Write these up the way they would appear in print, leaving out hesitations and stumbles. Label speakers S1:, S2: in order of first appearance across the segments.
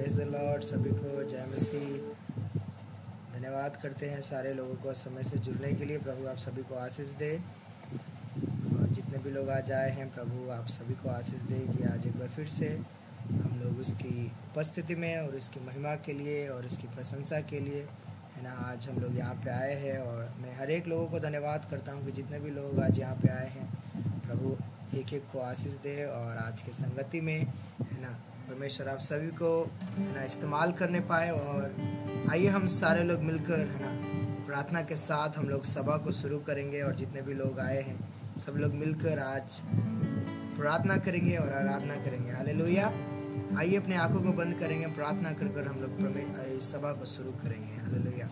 S1: Praise the Lord. सभी को जय मसीह। धन्यवाद करते हैं सारे लोगों को समय से जुड़ने के लिए। प्रभु आप सभी को आशीष दे, और जितने भी लोग आज आए हैं प्रभु आप सभी को आशीष दे कि आज एक बार फिर से हम लोग उसकी उपस्थिति में और उसकी महिमा के लिए और उसकी प्रशंसा के लिए है ना आज हम लोग यहाँ पे आए हैं। और मैं हर एक लोगों को धन्यवाद करता हूँ कि जितने भी लोग आज यहाँ पे आए हैं प्रभु एक एक को आशीष दे। और आज के संगति में है ना परमेश्वर आप सभी को है ना इस्तेमाल करने पाए। और आइए हम सारे लोग मिलकर है ना प्रार्थना के साथ हम लोग सभा को शुरू करेंगे। और जितने भी लोग आए हैं सब लोग मिलकर आज प्रार्थना करेंगे और आराधना करेंगे। हालेलुया। आइए अपने आंखों को बंद करेंगे, प्रार्थना कर कर हम लोग इस सभा को शुरू करेंगे। हालेलुया।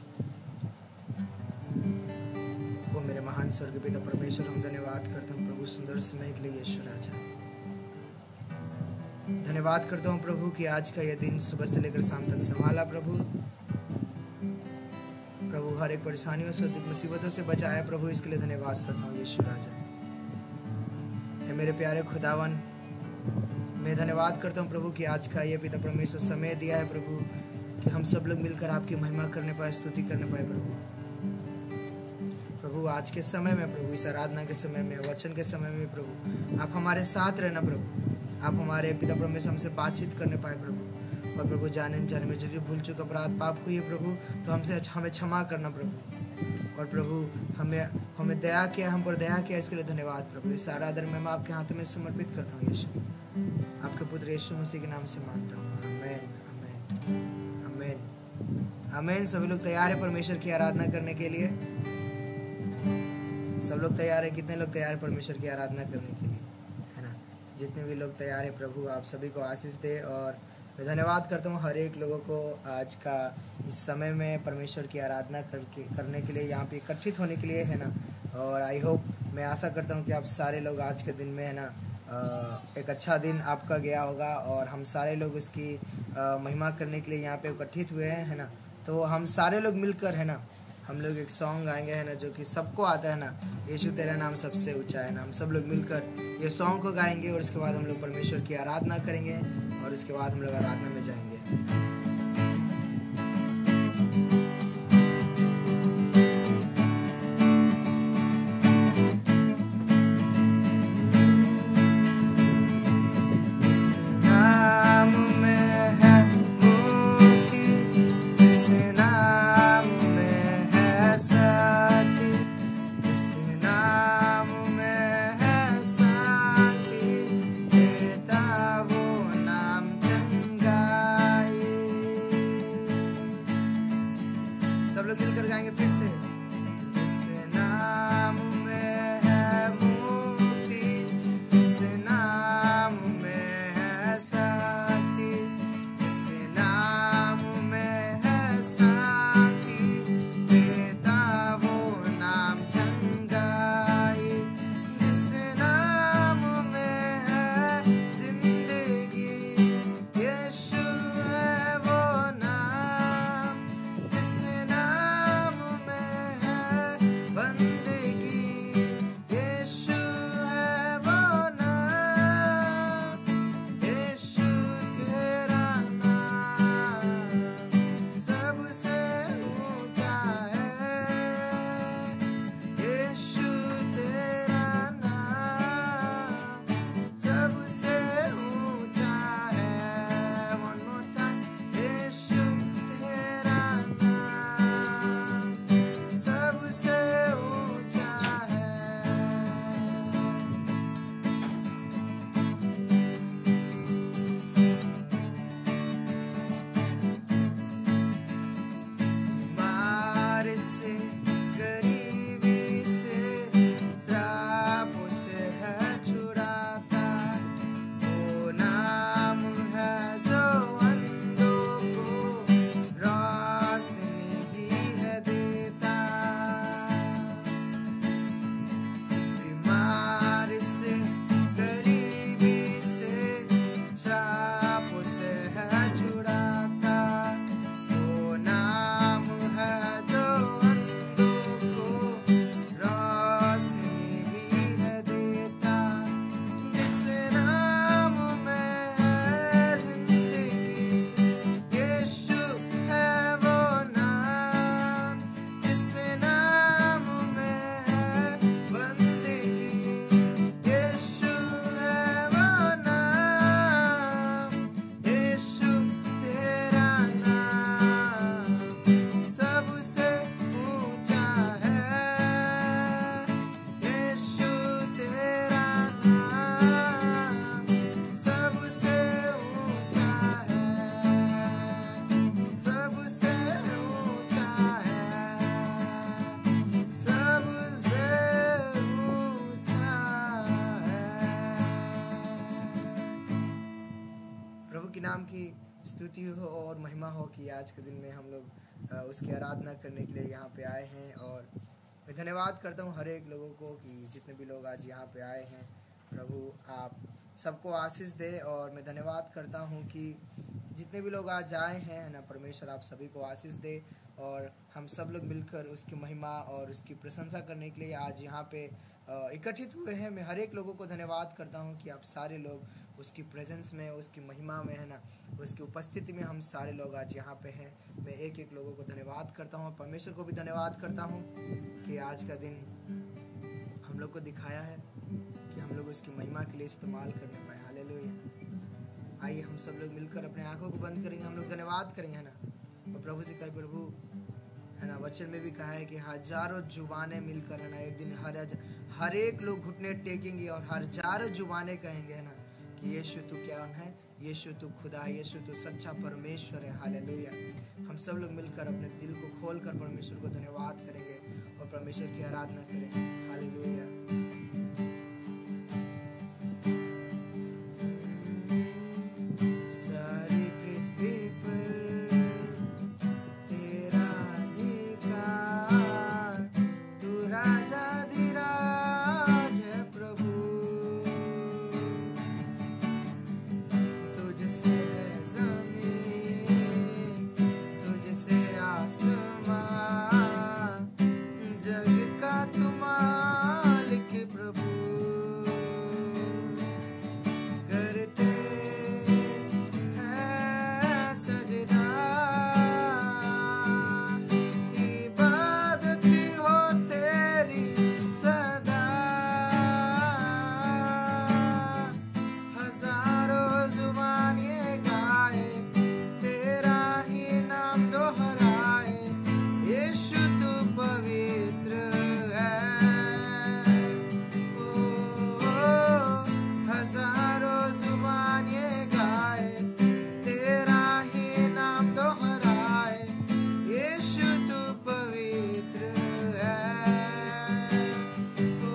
S1: वो मेरे महान स्वर्गीय पिता परमेश्वर हम धन्यवाद करता हूँ प्रभु सुंदर समय के लिए। यीशु राजा धन्यवाद करता हूँ प्रभु कि आज का यह दिन सुबह से लेकर शाम तक संभाला प्रभु। प्रभु हर एक परेशानियों से दुख मुसीबतों से बचाया प्रभु, इसके लिए धन्यवाद करता हूँ यीशु राजा। है मेरे प्यारे खुदावन, मैं धन्यवाद करता हूँ प्रभु कि आज का ये पिता परमेश्वर समय दिया है प्रभु कि हम सब लोग मिलकर आपकी महिमा करने पाए, स्तुति करने पाए प्रभु। प्रभु आज के समय में प्रभु इस आराधना के समय में वचन के समय में प्रभु आप हमारे साथ रहना प्रभु। आप हमारे पिता परमेश्वर हमसे बातचीत करने पाए प्रभु। और प्रभु जाने में जो भूल चूक अपराध पाप हुई है प्रभु तो हमें क्षमा करना प्रभु। और प्रभु हमें दया किया, हम पर दया किया, इसके लिए धन्यवाद प्रभु। इस आराधना में मैं आपके हाथ में समर्पित करता हूँ यीशु, आपके पुत्र यीशु मसीह के नाम से मांगता हूँ। आमेन आमेन आमेन आमेन। सभी लोग तैयार है परमेश्वर की आराधना करने के लिए? सब लोग तैयार है? कितने लोग तैयार है परमेश्वर की आराधना करने के लिए? है ना, जितने भी लोग तैयार है प्रभु आप सभी को आशीष दे। और मैं धन्यवाद करता हूँ हर एक लोगों को आज का इस समय में परमेश्वर की आराधना करने के लिए यहाँ पे इकट्ठित होने के लिए है ना। और आई होप, मैं आशा करता हूँ कि आप सारे लोग आज के दिन में है ना एक अच्छा दिन आपका गया होगा। और हम सारे लोग उसकी महिमा करने के लिए यहाँ पे इकट्ठित हुए हैं है ना। तो हम सारे लोग मिलकर है ना हम लोग एक सॉन्ग गाएंगे है ना जो कि सबको आता है ना, यीशु तेरा नाम सबसे ऊंचा है ना। हम सब लोग मिलकर ये सॉन्ग को गाएंगे और उसके बाद हम लोग परमेश्वर की आराधना करेंगे और उसके बाद हम लोग आराधना में जाएंगे।
S2: जिस नाम में
S1: स्तुति हो और महिमा हो कि आज के दिन में हम लोग उसकी आराधना करने के लिए यहाँ पे आए हैं। और मैं धन्यवाद करता हूँ हर एक लोगों को कि जितने भी लोग आज यहाँ पे आए हैं, प्रभु आप सबको आशीष दे। और मैं धन्यवाद करता हूँ कि जितने भी लोग आज आए हैं ना, परमेश्वर आप सभी को आशीष दे। और हम सब लोग मिलकर उसकी महिमा और उसकी प्रशंसा करने के लिए आज यहाँ पे इकट्ठित हुए हैं। मैं हर एक लोगों को धन्यवाद करता हूँ कि आप सारे लोग उसकी प्रेजेंस में, उसकी महिमा में है ना, उसकी उपस्थिति में हम सारे लोग आज यहाँ पे हैं। मैं एक एक लोगों को धन्यवाद करता हूँ और परमेश्वर को भी धन्यवाद करता हूँ कि आज का दिन हम लोग को दिखाया है कि हम लोग उसकी महिमा के लिए इस्तेमाल करने पाए। हालेलुया। आइए हम सब लोग मिलकर अपने आंखों को बंद करेंगे, हम लोग धन्यवाद करेंगे, है ना। और प्रभु से कहे, प्रभु है ना, वचन में भी कहा है कि हजारों जुबानें मिलकर है ना, एक दिन हर एक लोग घुटने टेकेंगे और हजारों जुबानें कहेंगे, है ना, कि यीशु तू क्या है, यीशु तू खुदा है, यीशु तू सच्चा परमेश्वर है। हालेलुया। हम सब लोग मिलकर अपने दिल को खोलकर परमेश्वर को धन्यवाद करेंगे और परमेश्वर की आराधना करेंगे। हालेलुया। सारी पृथ्वी पर तेरा अधिकार, तू राजाधिराज है प्रभु। तुझसे है जमीन, तुझसे आसमान, जग का तू मालिक प्रभु। करते हैं सजदा, इबादत हो तेरी सदा। हजारों जुबान ये गाए, तेरा ही नाम दोहराए, यीशु तू पवित्र है। ओ, हजारों जुबान ये गाए, तेरा ही नाम दोहराए, यीशु तू पवित्र है। ओ,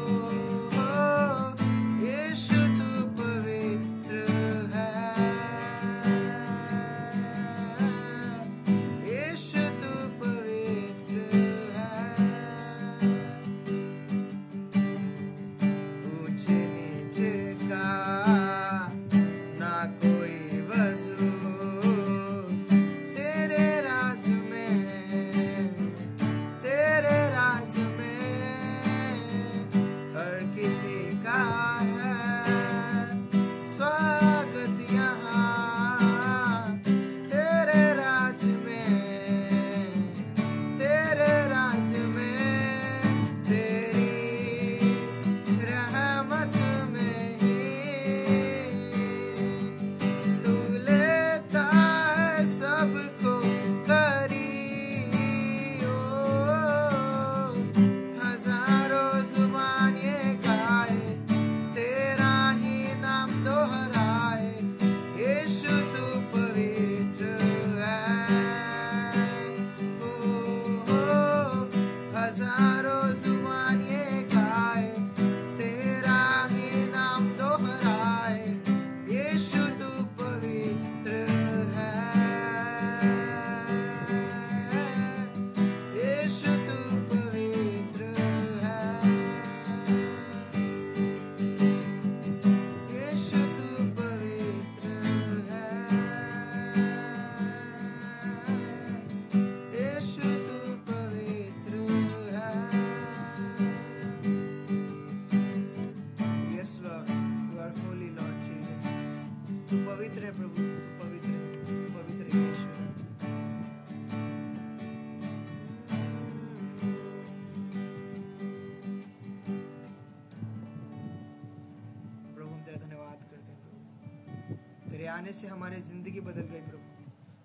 S1: यीशु तू पवित्र है, यीशु तू पवित्र है। ऊंचे नीचे का ना कोई वजूद, तेरे राज में, तेरे राज में हर किसी का है स्वागत यहाँ। तेरे राज में, तेरे राज में, तेरी रहमत में ही तू लेता है सबको करीब। ओ, हजारों जुबान ये गाए, तेरा ही नाम दोहराए, यीशु तू पवित्र है। ओ, हजारों जुबान ये गाए, तेरा ही नाम दोहराए, यीशु तू पवित्र है, यीशु तू पवित्र है, यीशु तू पवित्र है, यीशु तू पवित्र है। Yes Lord, you are holy Lord Jesus. तू पवित्र है प्रभु, तू पवित्र है, तू पवित्र है यीशु। प्रभु हम तेरा धन्यवाद करते हैं प्रभु, तेरे आने से हमारी जिंदगी बदल गई प्रभु।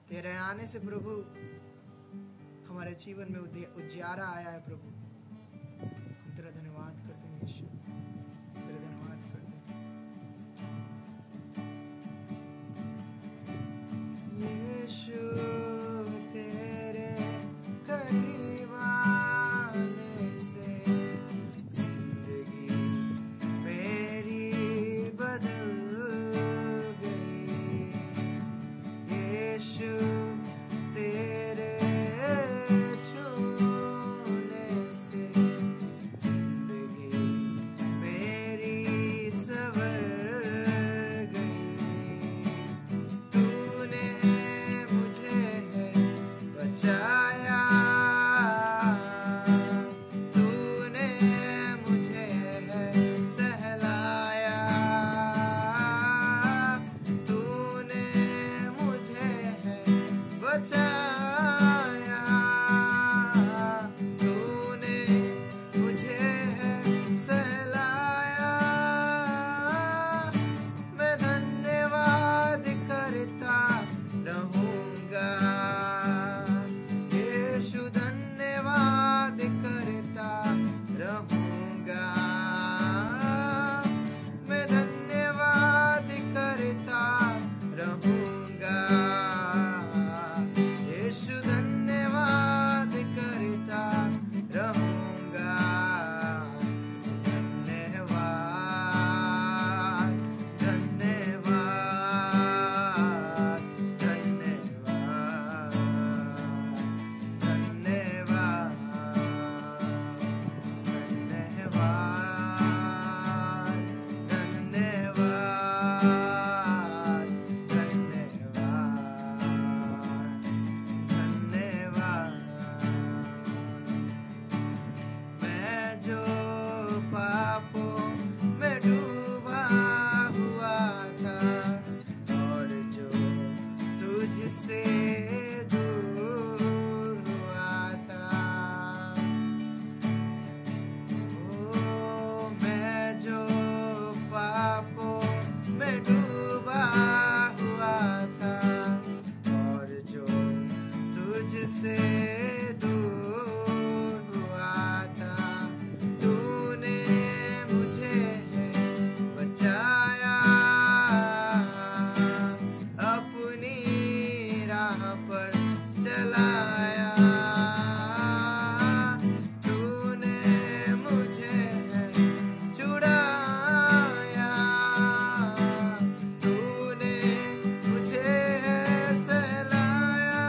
S1: तेरे आने से प्रभु हमारे जीवन में उजियारा आया है प्रभु। हम तेरा धन्यवाद करते हैं यीशु, तेरा धन्यवाद करते हैं यीशु। तेरे करीब आने से जिंदगी मेरी बदल गई। यीशु से दूर हुआ था। ओ मैं जो पापों में डूबा हुआ था और जो तुझसे दूर हुआ था, तूने मुझे बचाया, अपनी राह पर चलाया। तूने मुझे छुड़ाया, तूने मुझे सहलाया।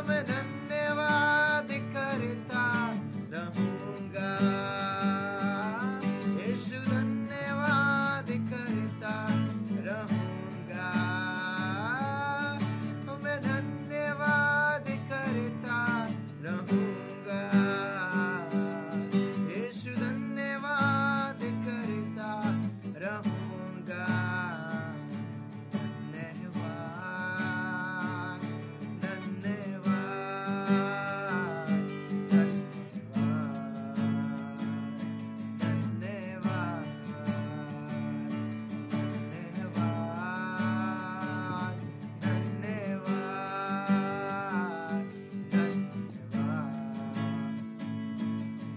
S1: मैं धन्यवाद करता रहूंगा, यीशु धन्यवाद करता रहूंगा। मैं धन्यवाद करता रहूंगा, यीशु धन्यवाद करता रहूंगा। धन्यवाद, धन्यवाद, धन्यवाद, धन्यवाद,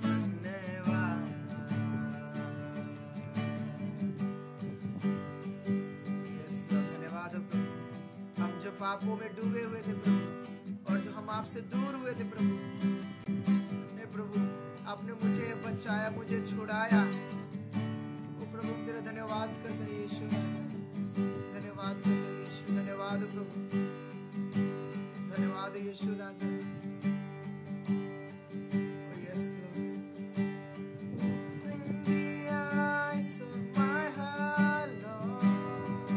S1: धन्यवाद, धन्यवाद। हम जो पापों में डूबे हुए थे प्रभु, और जो हम आपसे दूर हुए थे प्रभु, हे प्रभु आपने मुझे बचाया, मुझे छुड़ाया। ओ प्रभु तेरा धन्यवाद करते हैं यीशु राजा, धन्यवाद करते हैं यीशु, धन्यवाद प्रभु, धन्यवाद यीशु राजा। Oh, yes, Lord. Open the eyes of my heart, Lord.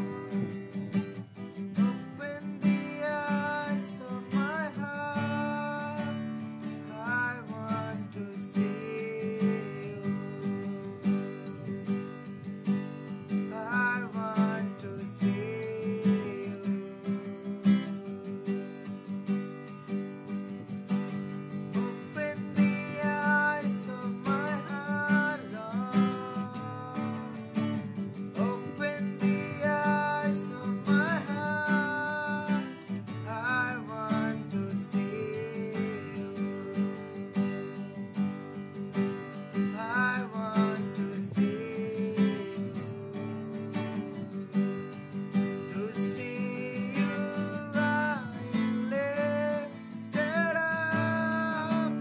S1: Open the eyes of my heart. I want to see you. I want to see you. Open the eyes of my heart, Lord. Open the eyes of my heart. I want to see you. I want to see you. To see you high and lifted up,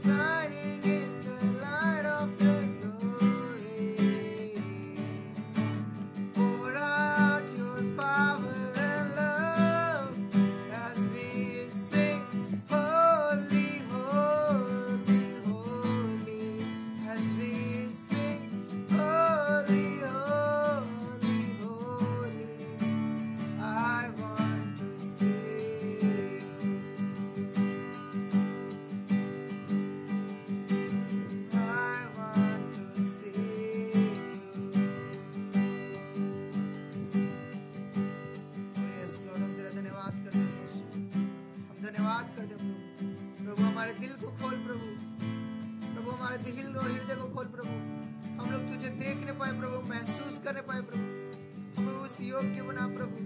S1: shining in the light of your glory. Pour out your power and love as we sing, holy, holy, holy. As we sing, holy, holy, holy. I want to see you. I want to see you. Oh yes, Lord, हम तेरा धन्यवाद करते हैं यीशु। हम धन्यवाद करते हैं प्रभु। प्रभु हमारे दिल को खोल प्रभु, प्रभु हमारे दिल और हृदय को खोल प्रभु। हम लोग तुझे देखने पाए प्रभु, महसूस करने पाए प्रभु। हमें उस योग्य बना प्रभु,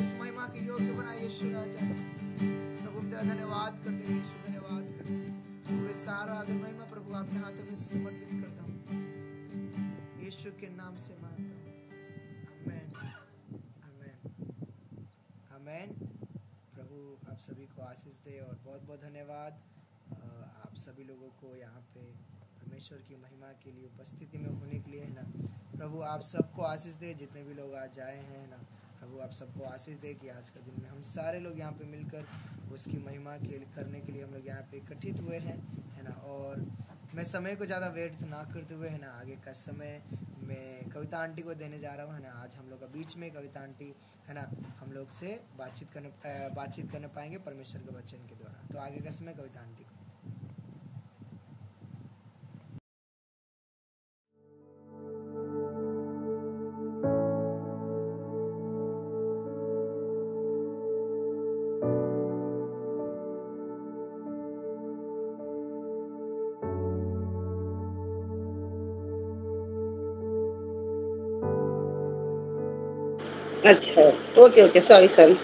S1: उस महिमा के योग्य बना यीशु राजा। प्रभु हम तेरा धन्यवाद करते हैं यीशु, धन्यवाद करते हैं प्रभु। ये सारा आदर महिमा प्रभु आपके हाथों में समर्पित करता हूँ, यीशु के नाम से मांगता हूँ, आमेन, आमेन, आमेन। प्रभु आप सभी को आशीष दे और बहुत बहुत धन्यवाद आप सभी लोगों को यहाँ पे परमेश्वर की महिमा के लिए उपस्थिति में होने के लिए, है ना। प्रभु आप सबको आशीष दे, जितने भी लोग आज आए हैं ना, प्रभु आप सबको आशीष दे कि आज का दिन में हम सारे लोग यहाँ पे मिलकर उसकी महिमा करने के लिए हम लोग यहाँ पे इकट्ठित हुए हैं, है ना। और मैं समय को ज़्यादा वेट ना करते हुए, है ना, आगे का समय मैं कविता आंटी को देने जा रहा हूँ, है ना। आज हम लोग का बीच में कविता आंटी, है ना, हम लोग से बातचीत करने पाएंगे परमेश्वर के वचन के द्वारा। तो आगे का समय कविता आंटी को।
S2: अच्छा, ओके ओके, सॉरी सॉरी।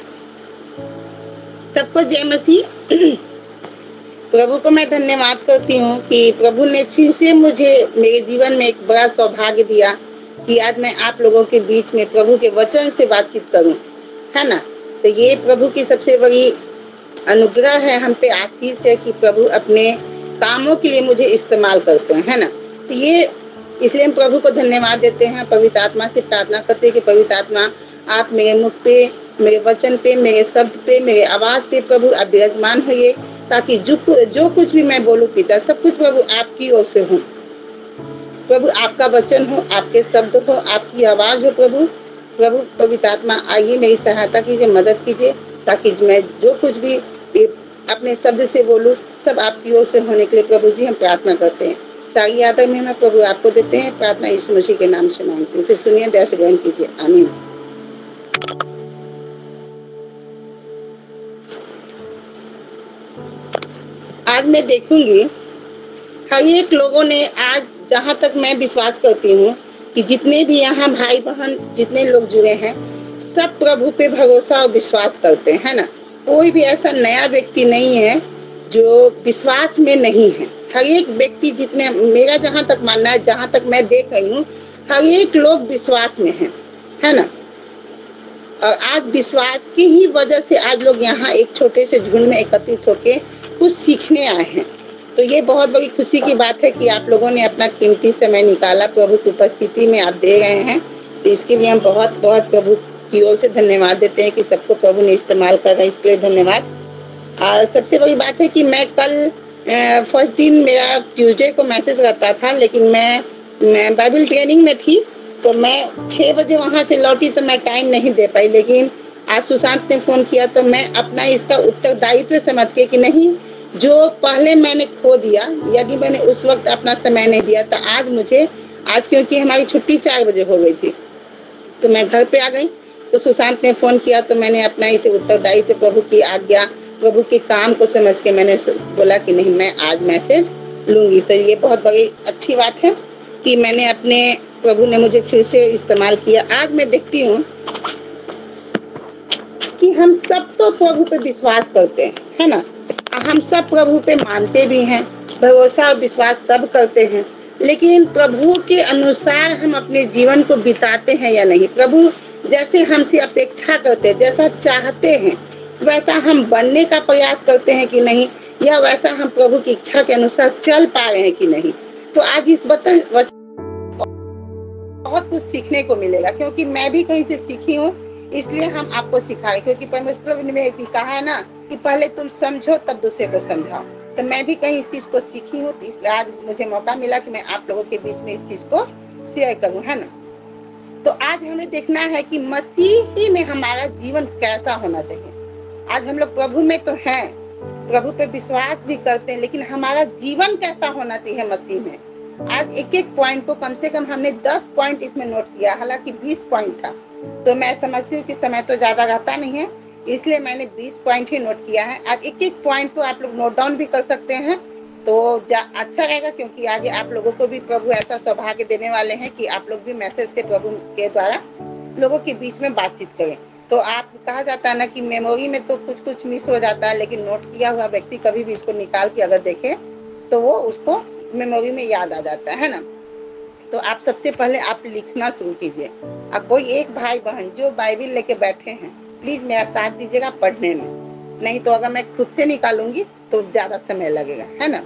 S2: सबको जय मसीह। प्रभु को मैं धन्यवाद करती हूँ कि प्रभु ने फिर से मुझे मेरे जीवन में एक बड़ा सौभाग्य दिया कि आज मैं आप लोगों के बीच में प्रभु के वचन से बातचीत करूं, है ना। तो ये प्रभु की सबसे बड़ी अनुग्रह है, हम पे आशीष है कि प्रभु अपने कामों के लिए मुझे इस्तेमाल करते हैं, है ना। तो ये इसलिए हम प्रभु को धन्यवाद देते हैं, पवित्र आत्मा से प्रार्थना करते हैं कि पवित्र आत्मा आप मेरे मुख पे, मेरे वचन पे, मेरे शब्द पे, मेरे आवाज पे प्रभु आप विराजमान होइए, ताकि जो कुछ भी मैं बोलूं पिता, सब कुछ प्रभु आपकी ओर से हो। प्रभु आपका वचन हो, आपके शब्द हो, आपकी आवाज हो प्रभु। प्रभु पवित्र आत्मा आइए, मेरी सहायता कीजिए, मदद कीजिए, ताकि मैं जो कुछ भी अपने शब्द से बोलूं सब आपकी ओर से होने के लिए प्रभु जी हम प्रार्थना करते हैं। सारी आदर में प्रभु आपको देते हैं, प्रार्थना यीशु मसीह के नाम से मांगते हैं। इसे सुनिए, दया से ग्रहण कीजिए, आमीन। आज मैं देखूंगी हर एक लोगों ने, आज जहां तक मैं विश्वास करती हूँ कि जितने भी यहाँ भाई बहन जितने लोग जुड़े हैं, सब प्रभु पे भरोसा और विश्वास करते हैं, है ना। कोई भी ऐसा नया व्यक्ति नहीं है जो विश्वास में नहीं है। हर एक व्यक्ति, जितने मेरा जहां तक मानना है, जहां तक मैं देख रही हूँ, हर एक लोग विश्वास में है ना। और आज विश्वास की ही वजह से आज लोग यहाँ एक छोटे से झुंड में एकत्रित होके कुछ सीखने आए हैं। तो ये बहुत बड़ी खुशी की बात है कि आप लोगों ने अपना कीमती समय निकाला, प्रभु की उपस्थिति में आप दे रहे हैं। तो इसके लिए हम बहुत बहुत प्रभु की ओर से धन्यवाद देते हैं कि सबको प्रभु ने इस्तेमाल कर रहा है, इसके लिए धन्यवाद। सबसे बड़ी बात है कि मैं कल फर्स्ट दिन मेरा ट्यूसडे को मैसेज करता था, लेकिन मैं बाइबल ट्रेनिंग में थी, तो मैं 6 बजे वहां से लौटी तो मैं टाइम नहीं दे पाई। लेकिन आज सुशांत ने फोन किया तो मैं अपना इसका उत्तरदायित्व समझ के कि नहीं, जो पहले मैंने खो दिया, यदि मैंने उस वक्त अपना समय नहीं दिया, तो आज क्योंकि हमारी छुट्टी 4 बजे हो गई थी, तो मैं घर पे आ गई। तो सुशांत ने फोन किया तो मैंने अपना इसे उत्तरदायित्व, प्रभु की आज्ञा, प्रभु के काम को समझ के मैंने बोला कि नहीं, मैं आज मैसेज लूंगी। तो ये बहुत बड़ी अच्छी बात है कि मैंने अपने, प्रभु ने मुझे फिर से इस्तेमाल किया। आज मैं देखती हूँ कि हम सब तो प्रभु पे विश्वास करते हैं, है ना। हम सब प्रभु पे मानते भी हैं, भरोसा और विश्वास सब करते हैं, लेकिन प्रभु के अनुसार हम अपने जीवन को बिताते हैं या नहीं। प्रभु जैसे हमसे अपेक्षा करते हैं, जैसा चाहते हैं, वैसा हम बनने का प्रयास करते हैं कि नहीं, या वैसा हम प्रभु की इच्छा के अनुसार चल पा रहे हैं कि नहीं। तो आज इस बहुत कुछ सीखने को मिलेगा, क्योंकि मैं भी कहीं से सीखी हूँ, इसलिए हम आपको सिखाएं। क्योंकि परमेश्वर ने भी कहा है ना कि पहले तुम समझो तब दूसरे को समझाओ। तो मैं भी कहीं इस चीज को सीखी हूँ, तो इसलिए आज मुझे मौका मिला कि मैं आप लोगों के बीच में इस चीज को शेयर करूँ, है ना। तो आज हमें देखना है कि मसीही में हमारा जीवन कैसा होना चाहिए। आज हम लोग प्रभु में तो हैं, प्रभु पे विश्वास भी करते हैं, लेकिन हमारा जीवन कैसा होना चाहिए मसीह में। आज एक एक पॉइंट को कम से कम हमने 10 पॉइंट इसमें नोट किया, हालांकि 20 पॉइंट था। तो मैं समझती हूँ कि समय तो ज्यादा रहता नहीं है, इसलिए मैंने 20 पॉइंट ही नोट किया है। आज एक एक पॉइंट को आप लोग नोट डाउन भी कर सकते हैं, तो अच्छा रहेगा, क्योंकि आगे आप लोगों को भी प्रभु ऐसा सौभाग्य देने वाले हैं कि आप लोग भी मैसेज से प्रभु के द्वारा लोगों के बीच में बातचीत करें। तो आप, कहा जाता है ना कि मेमोरी में तो कुछ कुछ मिस हो जाता है, लेकिन नोट किया हुआ व्यक्ति कभी भी इसको निकाल के अगर देखे तो वो उसको मेमोरी में याद आ जाता है ना। तो आप सबसे पहले आप लिखना शुरू कीजिए। अब कोई एक भाई बहन जो बाइबल लेके बैठे हैं, प्लीज मेरा साथ दीजिएगा पढ़ने में, नहीं तो अगर मैं खुद से निकालूंगी तो ज्यादा समय लगेगा, है ना।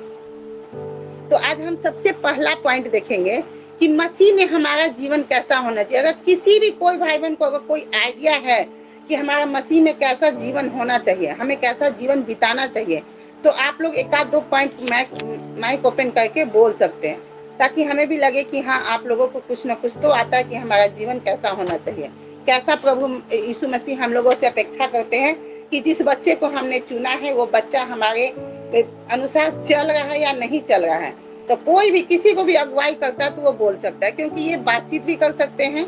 S2: तो आज हम सबसे पहला पॉइंट देखेंगे कि मसीह में हमारा जीवन कैसा होना चाहिए। अगर किसी भी कोई भाई बहन को अगर कोई आइडिया है कि हमारा मसीह में कैसा जीवन होना चाहिए, हमें कैसा जीवन बिताना चाहिए, तो आप लोग एक आध 2 पॉइंट माइक ओपन करके बोल सकते हैं, ताकि हमें भी लगे कि हाँ, आप लोगों को कुछ ना कुछ तो आता है कि हमारा जीवन कैसा होना चाहिए, कैसा प्रभु यीशु मसीह हम लोगों से अपेक्षा करते हैं कि जिस बच्चे को हमने चुना है वो बच्चा हमारे अनुसार चल रहा है या नहीं चल रहा है। तो कोई भी किसी को भी अगुवाई करता है तो वो बोल सकता है, क्योंकि ये बातचीत भी कर सकते हैं।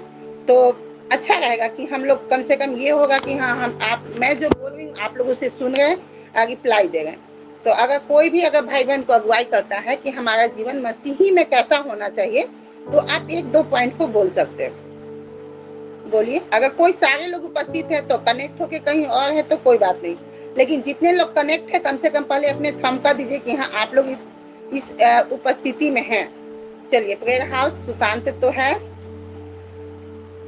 S2: तो अच्छा रहेगा कि हम लोग, कम से कम ये होगा कि हाँ, मैं जो बोल रही हूँ आप लोग उसे सुन रहे हैं, रिप्लाई दे रहे हैं। तो अगर कोई भी अगर भाई बहन को अगुवाई करता है कि हमारा जीवन मसीही में कैसा होना चाहिए, तो आप 1-2 पॉइंट को बोल सकते हैं। बोलिए। अगर कोई सारे लोग उपस्थित है तो कनेक्ट होके कहीं और है तो कोई बात नहीं, लेकिन जितने लोग कनेक्ट है कम से कम पहले अपने थंब का दीजिए कि हाँ आप लोग इस उपस्थिति में हैं। चलिए, प्रेयर हाउस सुशांत तो है,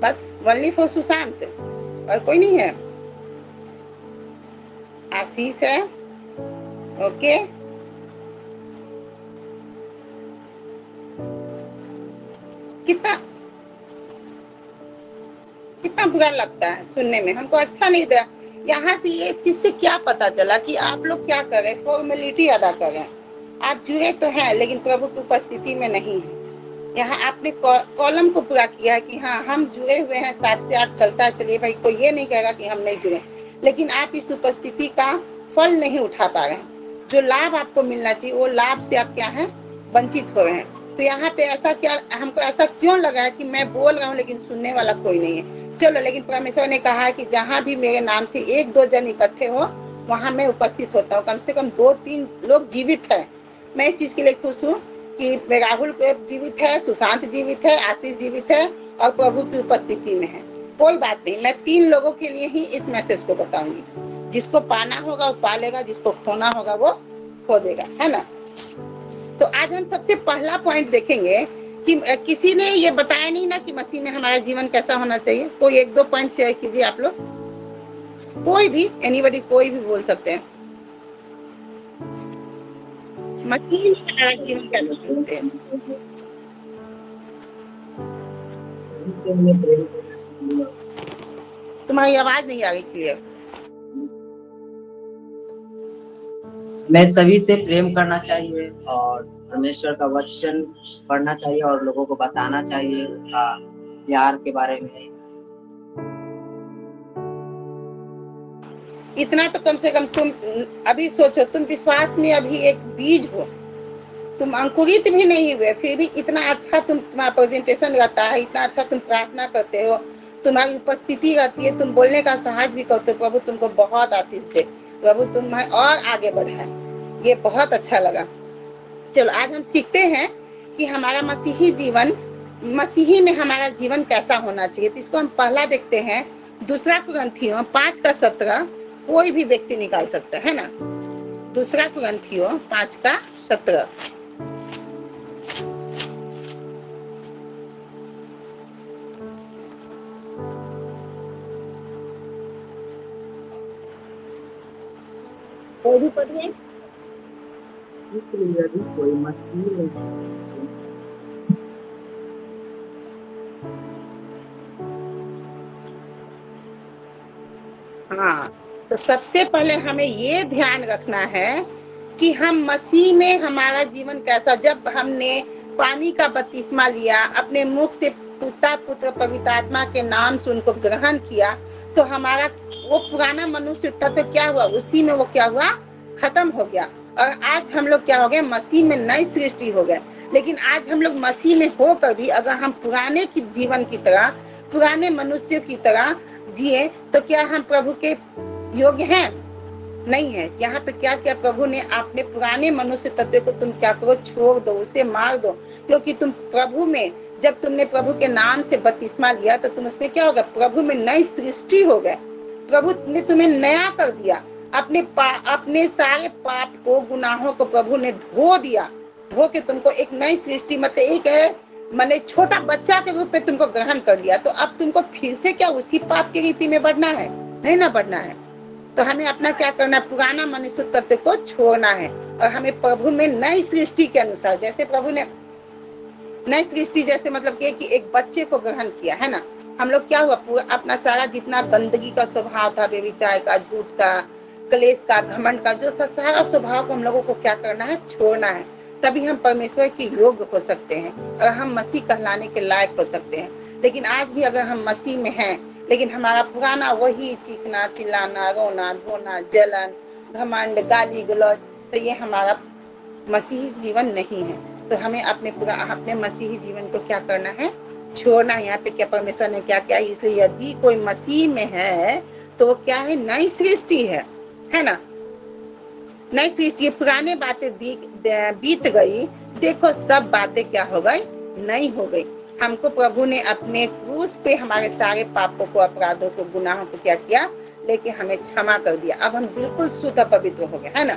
S2: बस ओनली फॉर सुशांत, और कोई नहीं है। आशीष है, ओके। कितना कितना बुरा लगता है सुनने में, हमको अच्छा नहीं दिया। यहाँ से ये चीज से क्या पता चला कि आप लोग क्या कर रहे हैं, फॉर्मेलिटी अदा कर रहे हैं। आप जुड़े तो हैं लेकिन प्रभु की उपस्थिति में नहीं है। यहाँ आपने कॉलम को पूरा किया है कि हाँ हम जुड़े हुए हैं, 7 से 8 चलता है, चलिए भाई, कोई ये नहीं कहेगा कि हम नहीं जुड़े, लेकिन आप इस उपस्थिति का फल नहीं उठा पा रहे हैं। जो लाभ आपको मिलना चाहिए वो लाभ से आप क्या है, वंचित हो रहे हैं। तो यहाँ पे ऐसा क्या, हमको ऐसा क्यों लगा है कि मैं बोल रहा हूँ लेकिन सुनने वाला कोई नहीं है। चलो, लेकिन परमेश्वर ने कहा है कि जहाँ भी मेरे नाम से 1-2 जन इकट्ठे हो वहां मैं उपस्थित होता हूँ। कम से कम 2-3 लोग जीवित है। मैं इस चीज के लिए खुश हूँ कि राहुल जीवित है, सुशांत जीवित है, आशीष जीवित है और प्रभु की उपस्थिति में है। कोई बात नहीं, मैं 3 लोगों के लिए ही इस मैसेज को बताऊंगी। जिसको पाना होगा वो पा लेगा, जिसको खोना होगा वो खो देगा, है ना। तो आज हम सबसे पहला पॉइंट देखेंगे कि किसी ने ये बताया नहीं ना कि मसीह में हमारा जीवन कैसा होना चाहिए। कोई 1-2 पॉइंट शेयर कीजिए आप लोग, कोई भी, एनीबॉडी, कोई भी बोल सकते हैं। मसीह में हमारा जीवन कैसा सोचते हैं। तुम्हारी आवाज नहीं आ रही क्लियर।
S3: मैं सभी से प्रेम करना चाहिए और परमेश्वर का वचन पढ़ना चाहिए और लोगों को बताना चाहिए प्यार के बारे में।
S2: इतना तो कम से कम तुम अभी सोचो, तुम विश्वास में अभी एक बीज हो, तुम अंकुरित भी नहीं हुए, फिर भी इतना अच्छा तुम्हारा प्रेजेंटेशन रहता है, इतना अच्छा तुम प्रार्थना करते हो, तुम्हारी उपस्थिति रहती है, तुम बोलने का साहस भी करते हो। प्रभु तुमको बहुत आशीष दे, प्रभु तुम्हें और आगे बढ़ाए। ये बहुत अच्छा लगा। चलो, आज हम सीखते हैं कि हमारा मसीही में हमारा जीवन कैसा होना चाहिए। तो इसको हम पहला देखते हैं, 2 कुरिन्थियों 5:17। कोई भी व्यक्ति निकाल सकता है ना। 2 कुरिन्थियों 5:17। कोई भी पढ़िए।
S3: कोई मसीह
S2: हाँ, तो सबसे पहले हमें ये ध्यान रखना है कि हम मसीह में हमारा जीवन कैसा। जब हमने पानी का बपतिस्मा लिया, अपने मुख से पिता पुत्र पवित्र आत्मा के नाम से उनको ग्रहण किया, तो हमारा वो पुराना मनुष्य तत्व क्या हुआ, उसी में वो क्या हुआ, खत्म हो गया। और आज हम लोग क्या हो गए, मसीह में नई सृष्टि हो गए। लेकिन आज हम लोग मसीह में होकर भी अगर हम पुराने की जीवन की तरह, पुराने मनुष्य की तरह जिए, तो क्या हम प्रभु के योग्य हैं? नहीं है। यहाँ पे क्या किया प्रभु ने, आपने पुराने मनुष्य तत्व को तुम क्या करो, छोड़ दो, उसे मार दो। क्योंकि तुम प्रभु में, जब तुमने प्रभु के नाम से बपतिस्मा लिया तो तुम उसमें क्या हो गया, प्रभु में नई सृष्टि हो गए। प्रभु ने तुम्हें नया कर दिया। अपने सारे पाप को, गुनाहों को प्रभु ने धो दिया, धो के तुमको एक नई सृष्टि, मतलब एक मैंने छोटा बच्चा के रूप में तुमको ग्रहण कर लिया। तो अब तुमको फिर से क्या उसी पाप की रीति में बढ़ना है? नहीं ना बढ़ना है। तो हमें अपना क्या करना है, पुराना मनुष्य तत्व को छोड़ना है और हमें प्रभु में नई सृष्टि के अनुसार, जैसे प्रभु ने नई सृष्टि, जैसे मतलब कि एक बच्चे को ग्रहण किया है ना। हम लोग क्या हुआ, अपना सारा जितना गंदगी का स्वभाव था, व्यभिचार का, झूठ का, क्लेश का, घमंड का, जो था सारा स्वभाव को हम लोगों को क्या करना है, छोड़ना है। तभी हम परमेश्वर के योग्य हो सकते हैं और हम मसीह कहलाने के लायक हो सकते हैं। लेकिन आज भी अगर हम मसीह में हैं, लेकिन हमारा पुराना वही चीखना, चिल्लाना, रोना धोना, जलन, घमंड, गाली गलौज, तो ये हमारा मसीही जीवन नहीं है। तो हमें अपने मसीही जीवन को क्या करना है, छोड़ना है। यहाँ पे क्या परमेश्वर ने क्या किया, इसलिए यदि कोई मसीह में है तो वो क्या है, नई सृष्टि है ना। नई सृष्टि, पुराने बातें बीत गई, देखो सब बातें क्या हो गई, नई हो गई। हमको प्रभु ने अपने क्रूस पे हमारे सारे पापों को, अपराधों को, गुनाहों को क्या किया, लेके हमें क्षमा कर दिया। अब हम बिल्कुल शुद्ध पवित्र हो गए, है ना।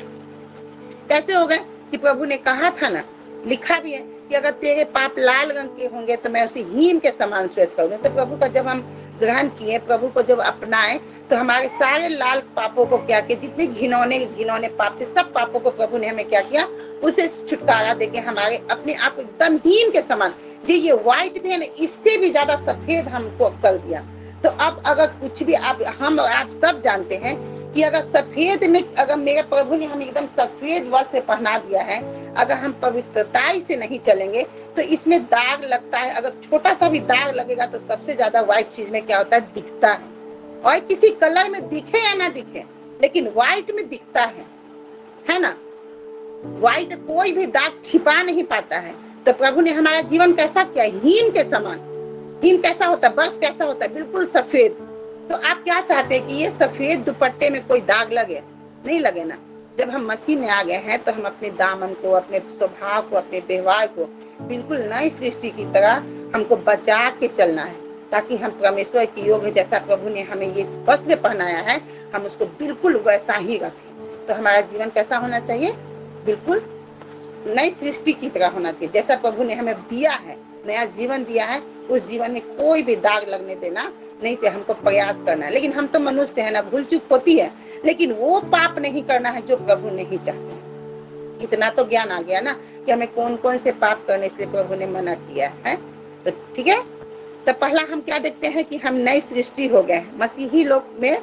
S2: कैसे हो गए कि प्रभु ने कहा था ना, लिखा भी है कि अगर तेरे पाप लाल रंग के होंगे तो मैं उसे हीम के समान श्वेत कर दूं। तो प्रभु का जब हम ग्रहण किए, प्रभु को जब अपनाए, तो हमारे सारे लाल पापों को क्या किया, जितने घिनौने घिनौने पाप थे, सब पापों को प्रभु ने हमें क्या किया, उसे छुटकारा देके हमारे अपने आप एकदम हीम के समान, जी ये व्हाइट भी है ना, इससे भी ज्यादा सफेद हमको कर दिया। तो अब अगर कुछ भी हम आप सब जानते हैं कि अगर सफेद में, अगर मेरे प्रभु ने हमें एकदम सफेद वस्त्र पहना दिया है, अगर हम पवित्रताई से नहीं चलेंगे तो इसमें दाग लगता है। अगर छोटा सा भी दाग लगेगा तो सबसे ज्यादा व्हाइट चीज में क्या होता है, दिखता है। और किसी कलर में दिखे या ना दिखे, लेकिन व्हाइट में दिखता है ना। व्हाइट कोई भी दाग छिपा नहीं पाता है। तो प्रभु ने हमारा जीवन कैसा किया, हीम के समान। हीम कैसा होता है, बर्फ कैसा होता है, बिल्कुल सफेद। तो आप क्या चाहते हैं कि ये सफेद दुपट्टे में कोई दाग लगे? नहीं लगे ना। जब हम मसीह में आ गए हैं तो हम अपने दामन को, अपने स्वभाव को, अपने व्यवहार को बिल्कुल नई सृष्टि की तरह हमको बचा के चलना है, ताकि हम परमेश्वर की योग्य, जैसा प्रभु ने हमें ये वस्त्र पहनाया है, हम उसको बिल्कुल वैसा ही रखें। तो हमारा जीवन कैसा होना चाहिए, बिल्कुल नई सृष्टि की तरह होना चाहिए। जैसा प्रभु ने हमें दिया है, नया जीवन दिया है, उस जीवन में कोई भी दाग लगने देना नहीं चाहिए। हमको प्रयास करना है। लेकिन हम तो मनुष्य है ना, भूल चूक होती है, लेकिन वो पाप नहीं करना है जो प्रभु नहीं चाहते। इतना तो ज्ञान आ गया ना कि हमें कौन कौन से पाप करने से प्रभु ने मना किया है। तो ठीक है, तो पहला हम क्या देखते हैं कि हम नई सृष्टि हो गए हैं। मसीही लोग में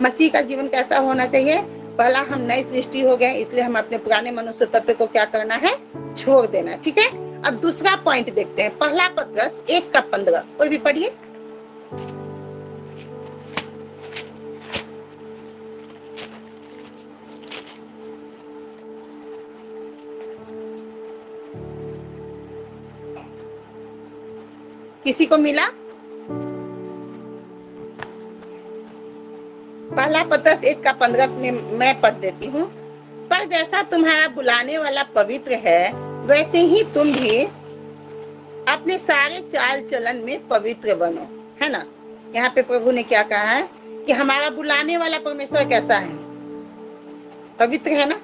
S2: मसीह का जीवन कैसा होना चाहिए, पहला हम नई सृष्टि हो गए, इसलिए हम अपने पुराने मनुष्य तत्व को क्या करना है, छोड़ देना है। ठीक है, अब दूसरा पॉइंट देखते हैं, पहला पत्रस 1:15, कोई भी पढ़िए। किसी को मिला? पहला पत्रस 1:15 में मैं पढ़ देती हूँ। पर जैसा तुम्हारा बुलाने वाला पवित्र है, वैसे ही तुम भी अपने सारे चाल चलन में पवित्र बनो, है ना। यहाँ पे प्रभु ने क्या कहा है कि हमारा बुलाने वाला परमेश्वर कैसा है, पवित्र है ना।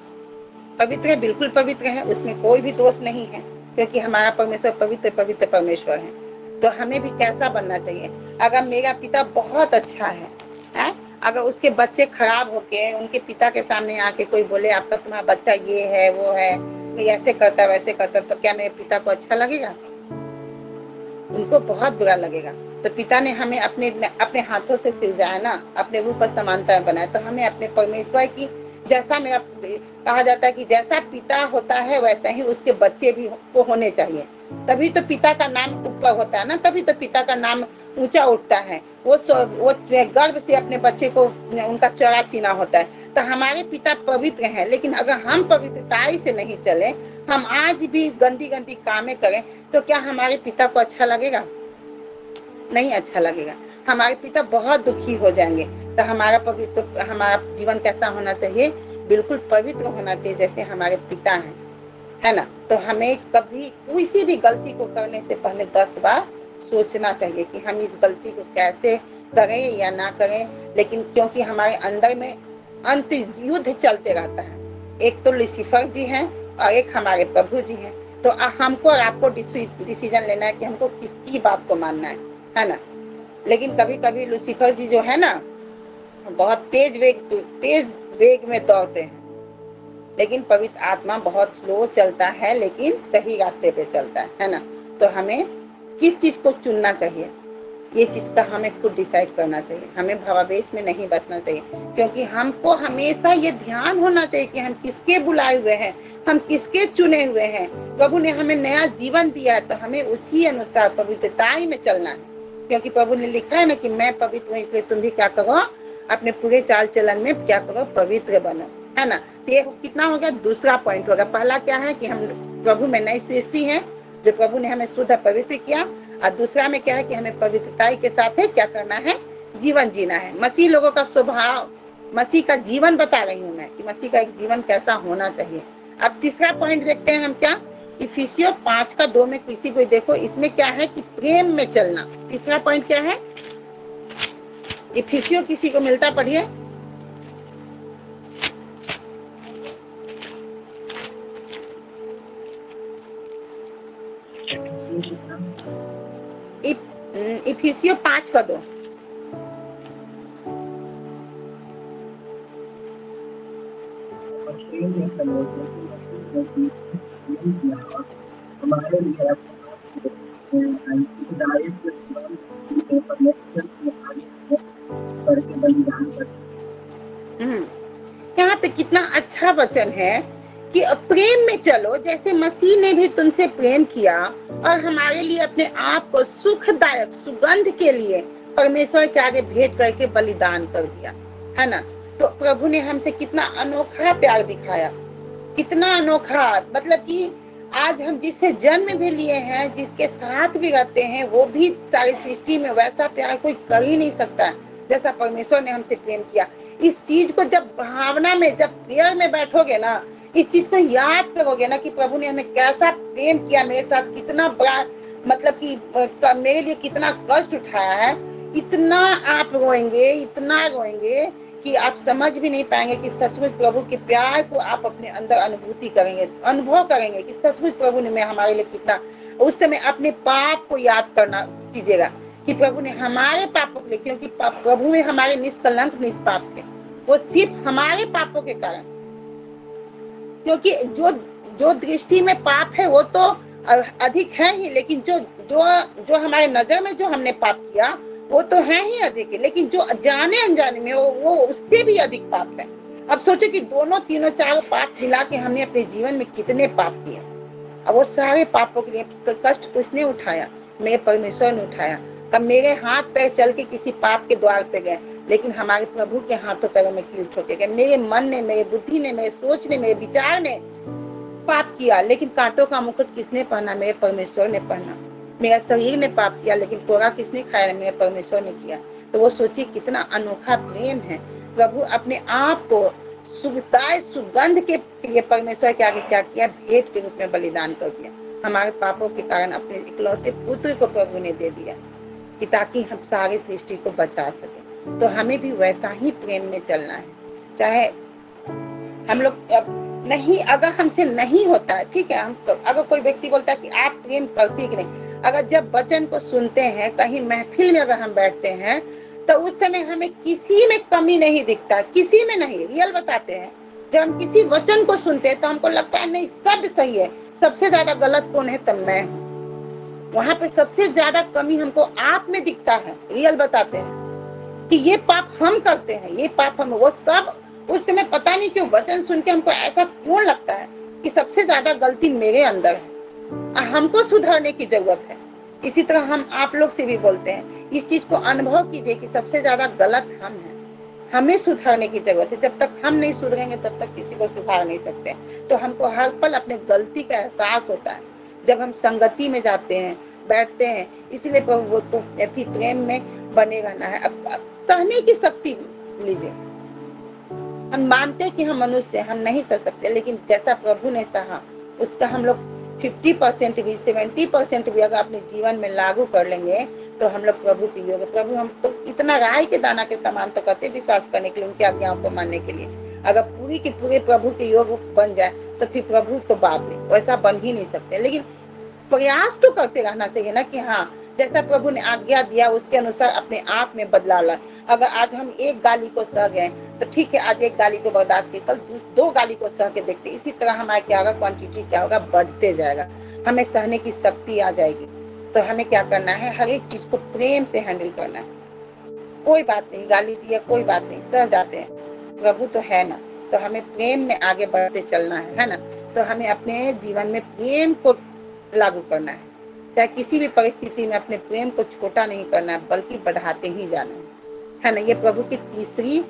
S2: पवित्र है, बिल्कुल पवित्र है, उसमें कोई भी दोष नहीं है, क्योंकि हमारा परमेश्वर पवित्र पवित्र परमेश्वर है। तो हमें भी कैसा बनना चाहिए। अगर मेरा पिता बहुत अच्छा है, अगर उसके बच्चे खराब होके उनके पिता के सामने आके कोई बोले आपका तुम्हारा बच्चा ये है वो है, ऐसे करता वैसे करता, तो क्या मेरे पिता को अच्छा लगेगा? उनको बहुत बुरा लगेगा। तो पिता ने हमें अपने हाथों से सिरजाया ना, अपने रूप पर समानता बनाया। तो हमें अपने परमेश्वर की, जैसा मेरा कहा जाता है कि जैसा पिता होता है वैसा ही उसके बच्चे भी को होने चाहिए। तभी तो पिता का नाम ऊपर होता है ना, तभी तो पिता का नाम ऊंचा उठता है। वो गर्व से अपने बच्चे को उनका चौड़ा सीना होता है। तो हमारे पिता पवित्र हैं, लेकिन अगर हम पवित्रताई से नहीं चले, हम आज भी गंदी गंदी कामें करें, तो क्या हमारे पिता को अच्छा लगेगा? नहीं अच्छा लगेगा। हमारे पिता बहुत दुखी हो जाएंगे। तो हमारा जीवन कैसा होना चाहिए, बिल्कुल पवित्र होना चाहिए, जैसे हमारे पिता हैं, है ना। तो हमें कभी किसी भी गलती को करने से पहले 10 बार सोचना चाहिए कि हम इस गलती को कैसे करें या ना करें। लेकिन क्योंकि हमारे अंदर में अंत युद्ध चलते रहता है, एक तो लूसीफर जी हैं और एक हमारे प्रभु जी हैं। तो हमको और आपको डिसीजन लेना है कि हमको किसकी बात को मानना है ना। लेकिन कभी कभी लूसीफर जी जो है ना, बहुत तेज वेग में दौड़ते हैं, लेकिन पवित्र आत्मा बहुत स्लो चलता है, लेकिन सही रास्ते पे चलता है ना। तो हमें किस चीज को चुनना चाहिए, ये चीज का हमें खुद डिसाइड करना चाहिए। हमें भावावेश में नहीं बसना चाहिए, क्योंकि हमको हमेशा ये ध्यान होना चाहिए कि हम किसके बुलाए हुए हैं, हम किसके चुने हुए हैं। प्रभु ने हमें नया जीवन दिया है, तो हमें उसी अनुसार पवित्रताई में चलना है। क्योंकि प्रभु ने लिखा है ना कि मैं पवित्र हूँ, इसलिए तुम भी क्या करो, अपने पूरे चाल चलन में क्या करो, पवित्र बनो, है ना। ये कितना हो गया, दूसरा पॉइंट होगा। पहला क्या है कि हम प्रभु में नई सृष्टि है, जो प्रभु ने हमें शुद्ध पवित्र किया। और दूसरा में क्या है कि हमें पवित्रताई के साथ है क्या करना है, जीवन जीना है। मसीह लोगों का स्वभाव, मसीह का जीवन बता रही हूँ मैं कि मसीह का एक जीवन कैसा होना चाहिए। अब तीसरा पॉइंट देखते हैं हम क्या, इफिसियों 5:2 में किसी को देखो, इसमें क्या है कि प्रेम में चलना। तीसरा पॉइंट क्या है? इफिसियों किसी को मिलता, पढ़िए। इफिसियों 5:2।
S3: हमारे लिए करके बलिदान करते।
S2: यहाँ पे कितना अच्छा वचन है कि प्रेम में चलो जैसे मसीह ने भी तुमसे प्रेम किया और हमारे लिए अपने आप को सुखदायक सुगंध के लिए परमेश्वर के आगे भेंट करके बलिदान कर दिया, है ना। तो प्रभु ने हमसे कितना अनोखा प्यार दिखाया, कितना अनोखा, मतलब कि आज हम जिससे जन्म भी लिए हैं, जिसके साथ भी रहते हैं, वो भी सारी सृष्टि में वैसा प्यार कोई कर ही नहीं सकता जैसा परमेश्वर ने हमसे प्रेम किया। इस चीज को जब भावना में, जब प्रेयर में बैठोगे ना, इस चीज को याद करोगे ना कि प्रभु ने हमें कैसा प्रेम किया, मेरे साथ कितना बड़ा, मतलब कि मेरे लिए कितना कष्ट उठाया है, इतना आप रोएंगे, इतना रोएंगे कि आप समझ भी नहीं पाएंगे कि सचमुच प्रभु के प्यार को आप अपने अंदर अनुभूति करेंगे, अनुभव करेंगे कि सचमुच प्रभु ने हमारे लिए कितना। उस समय अपने पाप को याद करना कीजिएगा कि प्रभु ने हमारे पापों के लिए, क्योंकि प्रभु में हमारे निष्कलंक निष्पाप थे, वो सिर्फ हमारे पापों के कारण, क्योंकि जो दृष्टि में पाप है वो तो अधिक है ही, लेकिन जो हमारे नजर में जो हमने पाप किया वो तो है ही अधिक है, लेकिन जो जाने अनजाने में वो उससे भी अधिक पाप है। अब सोचो कि दोनों तीनों चारों पाप मिला के हमने अपने जीवन में कितने पाप किए। अब वो सारे पापों के लिए कष्ट किसने उठाया? मेरे परमेश्वर ने उठाया। कब मेरे हाथ पैर चल के किसी पाप के द्वार पे गए, लेकिन हमारे प्रभु के हाथों पैरों में कील ठोके गए। मेरे मन ने, मेरे बुद्धि ने, मेरे सोच ने, मेरे विचार ने पाप किया, लेकिन कांटों का मुकुट किसने पहना? मेरे परमेश्वर ने पहना। मेरा शरीर ने पाप किया, लेकिन कोरा किसने खाया? मेरे परमेश्वर ने किया। तो वो सोचिए कितना अनोखा प्रेम है। प्रभु अपने आप को सुखदायक सुगंध के लिए परमेश्वर के आगे क्या किया? भेंट के रूप में बलिदान कर दिया। हमारे पापों के कारण अपने इकलौते पुत्र को प्रभु ने दे दिया कि ताकि हम सारी सृष्टि को बचा सके। तो हमें भी वैसा ही प्रेम में चलना है। चाहे हम लोग नहीं, अगर हमसे नहीं होता है, ठीक है, हम अगर कोई व्यक्ति बोलता है कि आप प्रेम करती कि नहीं, अगर जब वचन को सुनते हैं, कहीं महफिल में अगर हम बैठते हैं, तो उस समय हमें किसी में कमी नहीं दिखता, किसी में नहीं। रियल बताते हैं, जब हम किसी वचन को सुनते हैं तो हमको लगता है नहीं सब सही है, सबसे ज्यादा गलत कौन है? तब मैं हूँ। वहां पे सबसे ज्यादा कमी हमको आप में दिखता है। रियल बताते हैं कि ये पाप हम करते हैं, ये पाप हम, वो सब उस समय पता नहीं क्यों वचन सुन के हमको ऐसा क्यों लगता है कि सबसे ज्यादा गलती मेरे अंदर है, हमको सुधरने की जरूरत है। इसी तरह हम आप लोग से भी बोलते हैं, इस चीज को अनुभव कीजिए कि सबसे ज्यादा गलत हम हैं, हमें सुधरने की जरूरत है। जब तक हम नहीं सुधरेंगे तब तक किसी को सुधार नहीं सकते। तो हमको हर पल अपने गलती का एहसास होता है जब हम संगति में जाते हैं, बैठते हैं। इसलिए प्रभु को प्रेम में बने रहना है। अब सहने की शक्ति लीजिए। हम मानते हैं कि हम मनुष्य हैं, हम नहीं सह सकते, लेकिन जैसा प्रभु ने सहा उसका हम लोग 50% भी 70% भी अगर अपने जीवन में लागू कर लेंगे तो हम लोग प्रभु के योग्य। प्रभु हम तो इतना राई के दाना के समान तो करते विश्वास करने के लिए, उनकी आज्ञाओं को मानने के लिए। अगर पूरी के पूरे प्रभु के योग्य बन जाए तो फिर प्रभु तो बाप रे, वैसा बन ही नहीं सकते। लेकिन प्रयास तो करते रहना चाहिए ना कि हाँ, जैसा प्रभु ने आज्ञा दिया उसके अनुसार अपने आप में बदलाव लाए। अगर आज हम एक गाली को सह गए तो ठीक है, आज एक गाली को बर्दाश्त की, कल 2 गाली को सह के देखते। इसी तरह हमारा क्या होगा? क्वांटिटी क्या होगा? बढ़ते जाएगा, हमें सहने की शक्ति आ जाएगी। तो हमें क्या करना है? हर एक चीज को प्रेम से हैंडल करना है। कोई बात नहीं, गाली दिया कोई बात नहीं, सह जाते हैं, प्रभु तो है ना। तो हमें प्रेम में आगे बढ़ते चलना है ना। तो हमें अपने जीवन में प्रेम को लागू करना है, चाहे किसी भी परिस्थिति में अपने प्रेम को छोटा नहीं करना है, बल्कि बढ़ाते ही जाना है ना। ये प्रभु की तीसरी,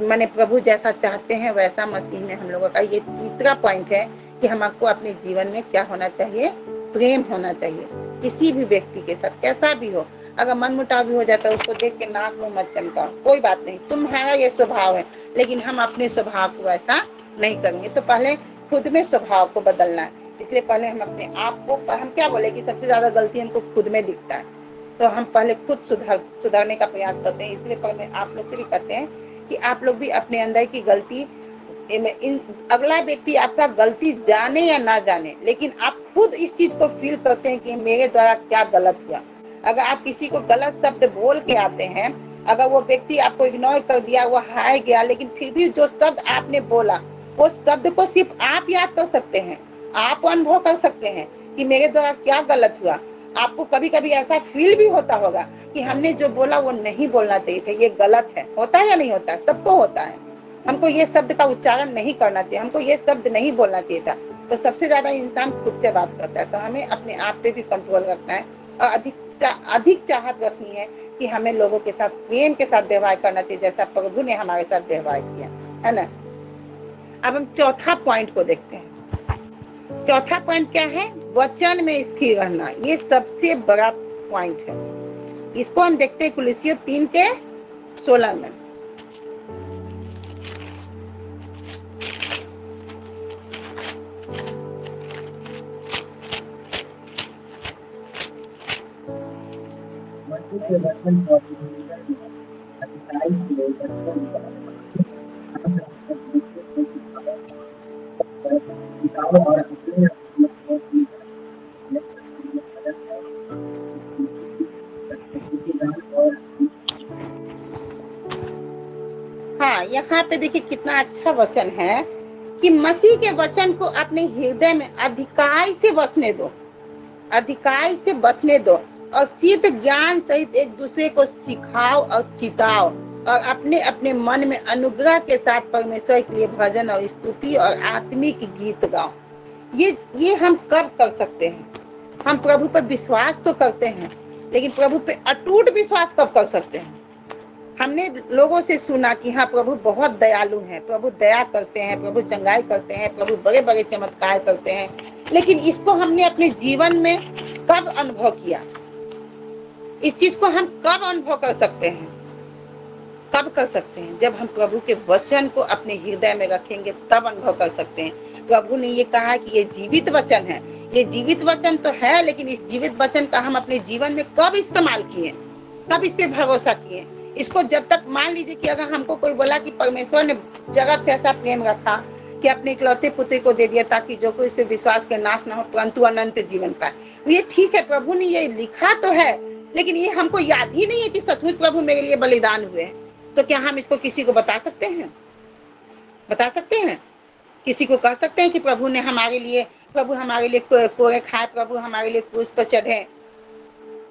S2: माने प्रभु जैसा चाहते हैं वैसा मसीह में हम लोगों का ये तीसरा पॉइंट है कि हमको अपने जीवन में क्या होना चाहिए? प्रेम होना चाहिए। किसी भी व्यक्ति के साथ कैसा भी हो, अगर मन मुटाव भी हो जाता है उसको देख के नाक मुंह मत चमकाओ, कोई बात नहीं, तुम्हारा ये स्वभाव है, लेकिन हम अपने स्वभाव को ऐसा नहीं करेंगे। तो पहले खुद में स्वभाव को बदलना है। इसलिए पहले हम अपने आप को, हम क्या बोले कि सबसे ज्यादा गलती हमको खुद में दिखता है, तो हम पहले खुद सुधारने का प्रयास करते हैं। इसलिए पहले आप लोग से भी कहते हैं कि आप लोग भी अपने अंदर की गलती, अगला व्यक्ति आपका गलती जाने या ना जाने, लेकिन आप खुद इस चीज को फील करते हैं कि मेरे द्वारा क्या गलत हुआ। अगर आप किसी को गलत शब्द बोल के आते हैं, अगर वो व्यक्ति आपको इग्नोर कर दिया, वो हार गया, लेकिन फिर भी जो शब्द आपने बोला, वो शब्द को सिर्फ आप याद कर सकते हैं, आप अनुभव कर सकते हैं कि मेरे द्वारा क्या गलत हुआ। आपको कभी कभी ऐसा फील भी होता होगा कि हमने जो बोला वो नहीं बोलना चाहिए था, ये गलत है। होता है या नहीं होता है? सबको होता है। हमको ये शब्द का उच्चारण नहीं करना चाहिए, हमको ये शब्द नहीं बोलना चाहिए था। तो सबसे ज्यादा इंसान खुद से बात करता है। तो हमें अपने आप पे भी कंट्रोल रखना है और अधिक चाहत रखनी है कि हमें लोगों के साथ प्रेम के साथ व्यवहार करना चाहिए, जैसा प्रभु ने हमारे साथ व्यवहार किया है ना। अब हम चौथा पॉइंट को देखते हैं। चौथा पॉइंट क्या है? वचन में स्थिर रहना। ये सबसे बड़ा पॉइंट है। इसको हम देखते हैं कुलुस्सियों 3:16 में। हाँ, यहाँ पे देखिए कितना अच्छा वचन है कि मसीह के वचन को अपने हृदय में अधिकार से बसने दो, अधिकार से बसने दो, और सिद्ध ज्ञान सहित एक दूसरे को सिखाओ और चिताओ, और अपने अपने मन में अनुग्रह के साथ परमेश्वर के लिए भजन और स्तुति और आत्मिक गीत गाओ। ये हम कब कर सकते हैं? हम प्रभु पर विश्वास तो करते हैं, लेकिन प्रभु पे अटूट विश्वास कब कर सकते हैं? हमने लोगों से सुना कि हाँ, प्रभु बहुत दयालु हैं, प्रभु दया करते हैं, प्रभु चंगाई करते हैं, प्रभु बड़े बड़े चमत्कार करते हैं, लेकिन इसको हमने अपने जीवन में कब अनुभव किया? इस चीज को हम कब अनुभव कर सकते हैं? कब कर सकते हैं? जब हम प्रभु के वचन को अपने हृदय में रखेंगे, तब अनुभव कर सकते हैं। प्रभु ने ये कहा कि ये जीवित वचन है। ये जीवित वचन तो है, लेकिन इस जीवित वचन का हम अपने जीवन में कब इस्तेमाल किए, कब इस पे भरोसा किए? इसको जब तक, मान लीजिए कि अगर हमको कोई बोला कि परमेश्वर ने जगत से ऐसा प्रेम रखा कि अपने इकलौते पुत्र को दे दिया ताकि जो कोई इस पे विश्वास के नाश ना हो परंतु अनंत जीवन पाए, ये ठीक है, प्रभु ने ये लिखा तो है, लेकिन ये हमको याद ही नहीं है कि सचमुच प्रभु मेरे लिए बलिदान हुए हैं। तो क्या हम इसको किसी को बता सकते हैं? बता सकते हैं? किसी को कह सकते हैं कि प्रभु ने हमारे लिए, प्रभु हमारे लिए कोरे खाए, प्रभु हमारे लिए क्रूस पर चढ़े?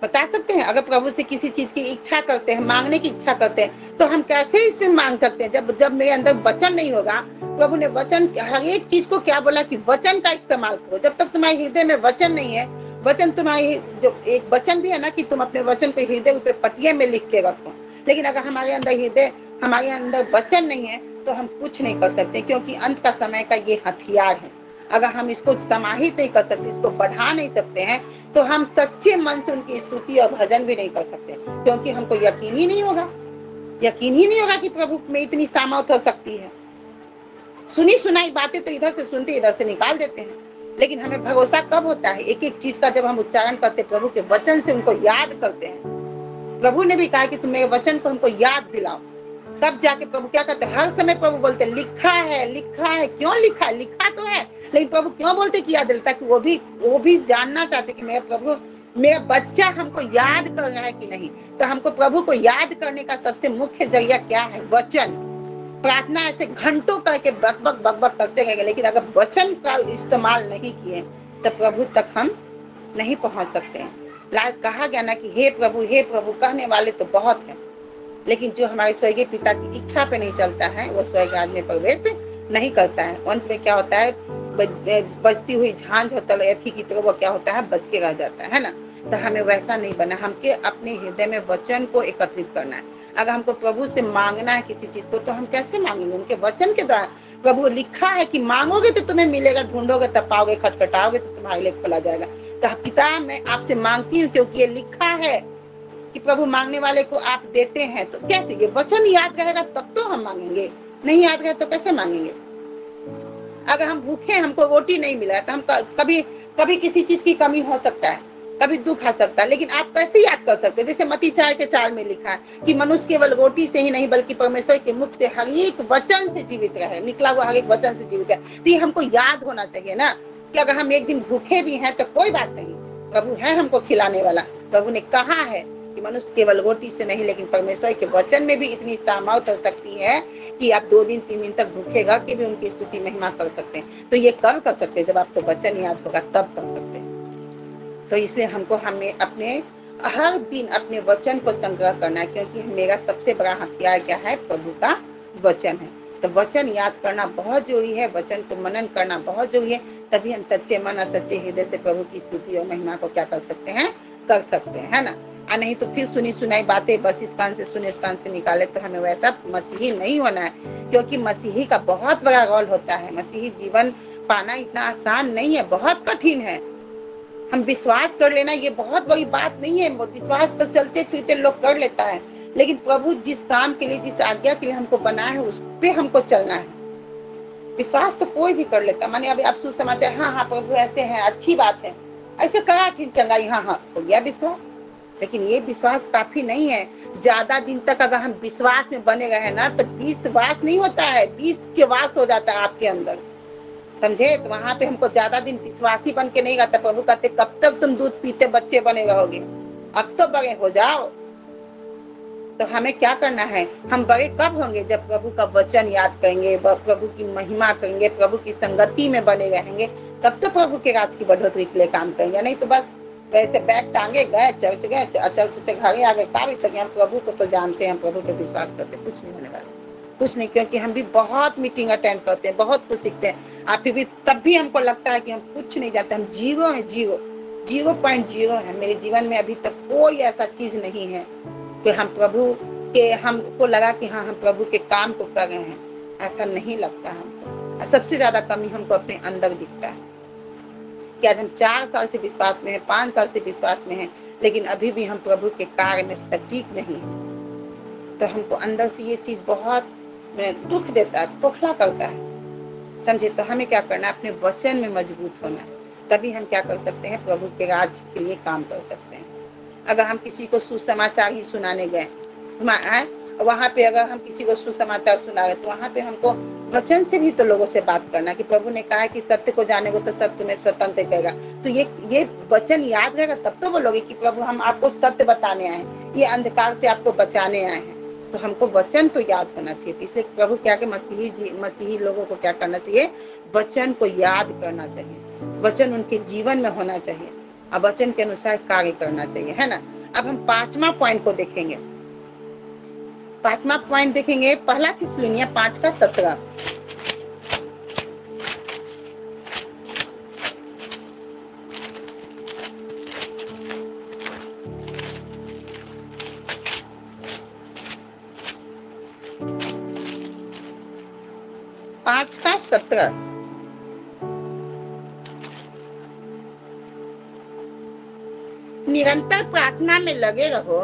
S2: बता सकते हैं? अगर प्रभु से किसी चीज की इच्छा करते हैं, मांगने की इच्छा करते हैं, तो हम कैसे इसमें मांग सकते हैं? जब मेरे अंदर वचन नहीं होगा। प्रभु ने वचन, हर एक चीज को क्या बोला कि वचन का इस्तेमाल करो। जब तक तुम्हारे हृदय में वचन नहीं है, वचन तुम्हारी, जो एक वचन भी है ना कि तुम अपने वचन को हृदय पे पटिये में लिख के रखो, लेकिन अगर हमारे अंदर वचन नहीं है तो हम कुछ नहीं कर सकते, क्योंकि अंत का समय का ये हथियार है। अगर हम इसको समाहित नहीं कर सकते, इसको बढ़ा नहीं सकते हैं, तो हम सच्चे मन से उनकी स्तुति और भजन भी नहीं कर सकते, क्योंकि हमको यकीन ही नहीं होगा कि प्रभु में इतनी सामर्थ हो सकती है। सुनी सुनाई बातें तो इधर से सुनते इधर से निकाल देते हैं, लेकिन हमें भरोसा कब होता है? एक एक चीज का जब हम उच्चारण करते, प्रभु के वचन से उनको याद करते हैं। प्रभु ने भी कहा कि तुम मेरे वचन को हमको याद दिलाओ, तब जाके प्रभु क्या कहते हैं? हर समय प्रभु बोलते लिखा है, लिखा है। क्यों लिखा है? लिखा तो है, लेकिन प्रभु क्यों बोलते कि याद दिलाता? कि वो भी जानना चाहते कि मेरा प्रभु, मेरा बच्चा हमको याद कर रहा है कि नहीं। तो हमको प्रभु को याद करने का सबसे मुख्य जरिया क्या है? वचन। प्रार्थना ऐसे घंटों करके बक करते रहेंगे, लेकिन अगर वचन का इस्तेमाल नहीं किए तो प्रभु तक हम नहीं पहुंच सकते हैं। कहा गया ना कि हे प्रभु कहने वाले तो बहुत हैं, लेकिन जो हमारे स्वर्गीय पिता की इच्छा पे नहीं चलता है, वो स्वर्ग राज्य में प्रवेश नहीं करता है। अंत में क्या होता है? बजती हुई झांझ होता है एथी की तरह, वो क्या होता है? बच के रह जाता है ना। तो हमें वैसा नहीं बना, हमके अपने हृदय में वचन को एकत्रित करना है। अगर हमको प्रभु से मांगना है किसी चीज को, तो हम कैसे मांगेंगे? उनके वचन के द्वारा। प्रभु लिखा है कि मांगोगे तो तुम्हें मिलेगा, ढूंढोगे तब पाओगे, खटखटाओगे तो तुम्हारे लिए खोला जाएगा। तो पिता, मैं आपसे मांगती हूँ क्योंकि ये लिखा है कि प्रभु मांगने वाले को आप देते हैं। तो कैसे? ये वचन याद रहेगा तब तो हम मांगेंगे, नहीं याद रहे तो कैसे मांगेंगे? अगर हम भूखे, हमको रोटी नहीं मिला तो हम कभी कभी किसी चीज की कमी हो सकता है, कभी दुख आ सकता है, लेकिन आप कैसे याद कर सकते हैं? जैसे मत्ती 4:4 में लिखा है कि मनुष्य केवल रोटी से ही नहीं बल्कि परमेश्वर के मुख से हर एक वचन से जीवित रहे, निकला हुआ हर एक वचन से जीवित रहे। तो ये हमको याद होना चाहिए ना कि अगर हम एक दिन भूखे भी हैं तो कोई बात नहीं, प्रभु है हमको खिलाने वाला। प्रभु ने कहा है कि मनुष्य केवल रोटी से नहीं लेकिन परमेश्वर के वचन में भी इतनी सामर्थ हो सकती है कि आप 2 दिन 3 दिन तक भूखे रह के भी उनकी स्तुति महिमा कर सकते हैं। तो ये कब कर सकते हैं? जब आपको वचन याद होगा तब कर सकते हैं। तो इसलिए हमको हमें अपने हर दिन अपने वचन को संग्रह करना है, क्योंकि मेरा सबसे बड़ा हथियार क्या है? प्रभु का वचन है। तो वचन याद करना बहुत जरूरी है, वचन को मनन करना बहुत जरूरी है, तभी हम सच्चे मन और सच्चे हृदय से प्रभु की स्तुति और महिमा को क्या कर सकते हैं? कर सकते हैं, है ना। और नहीं तो फिर सुनी सुनाई बातें बस इस कान से सुने इस कान से निकाले, तो हमें वैसा मसीही नहीं होना है, क्योंकि मसीही का बहुत बड़ा रोल होता है। मसीही जीवन पाना इतना आसान नहीं है, बहुत कठिन है। हम विश्वास कर लेना ये बहुत बड़ी बात नहीं है, विश्वास तो चलते फिरते लोग कर लेता है, लेकिन प्रभु जिस काम के लिए, जिस आज्ञा के लिए हमको बनाया है उस पे हमको चलना है। विश्वास तो कोई भी कर लेता, माने अभी आप सुसमाचार, हाँ हाँ प्रभु ऐसे हैं, अच्छी बात है, ऐसे करा थी चंगाई, हाँ हाँ हो गया विश्वास, लेकिन ये विश्वास काफी नहीं है। ज्यादा दिन तक अगर हम विश्वास में बने रहे ना तो विश्वास नहीं होता है, बीज के वास हो जाता है आपके अंदर, समझे। तो वहां पे हमको ज्यादा दिन विश्वासी बन के नहीं रहता। प्रभु कहते कब तक तुम दूध पीते बच्चे बने रहोगे, अब तो बड़े हो जाओ। तो हमें क्या करना है? हम बड़े कब होंगे? जब प्रभु का वचन याद करेंगे, प्रभु की महिमा करेंगे, प्रभु की संगति में बने रहेंगे, तब तो प्रभु के राज की बढ़ोतरी के लिए काम करेंगे। नहीं तो बस वैसे बैग टांगे गए, चर्च गए, चर्च से घरे आ गए, काफी तक हम प्रभु को तो जानते हैं, प्रभु पे विश्वास करते, कुछ नहीं होने वाला, कुछ नहीं। क्योंकि हम भी बहुत मीटिंग अटेंड करते हैं, बहुत कुछ सीखते हैं, आप भी तब भी हमको लगता है कि हम कुछ नहीं जानते, हम जीरो है, 0.0 है। मेरे जीवन में अभी तक कोई ऐसा चीज नहीं है कि हम प्रभु के, हमको लगा कि हाँ हम प्रभु के काम को कर रहे हैं, ऐसा नहीं लगता हमको। सबसे ज्यादा कमी हमको अपने अंदर दिखता है कि आज हम 4 साल से विश्वास में हैं, 5 साल से विश्वास में हैं, लेकिन अभी भी हम प्रभु के कार्य में सटीक नहीं है। तो हमको अंदर से ये चीज बहुत दुख देता है, खोखला करता है, समझे। तो हमें क्या करना है? अपने वचन में मजबूत होना है, तभी हम क्या कर सकते हैं? प्रभु के राज के लिए काम कर सकते हैं। अगर हम किसी को सुसमाचार ही सुनाने गए, वहां पे अगर हम किसी को सुसमाचार सुना रहे, तो वहां पे हमको वचन से भी तो लोगों से बात करना, कि प्रभु ने कहा है कि सत्य को जानेगो तो सत्य तुम्हें स्वतंत्र करेगा। तो ये वचन याद रहेगा तब तो बोलोगे कि प्रभु हम आपको सत्य बताने आए हैं, ये अंधकार से आपको बचाने आए हैं। तो हमको वचन तो याद होना चाहिए। इसलिए प्रभु क्या कि मसीही लोगों को क्या करना चाहिए? वचन को याद करना चाहिए, वचन उनके जीवन में होना चाहिए और वचन के अनुसार कार्य करना चाहिए, है ना। अब हम 5वां पॉइंट को देखेंगे। 5वां पॉइंट देखेंगे, 1 थिस्सलुनिया 5:17। निरंतर प्रार्थना में लगे रहो,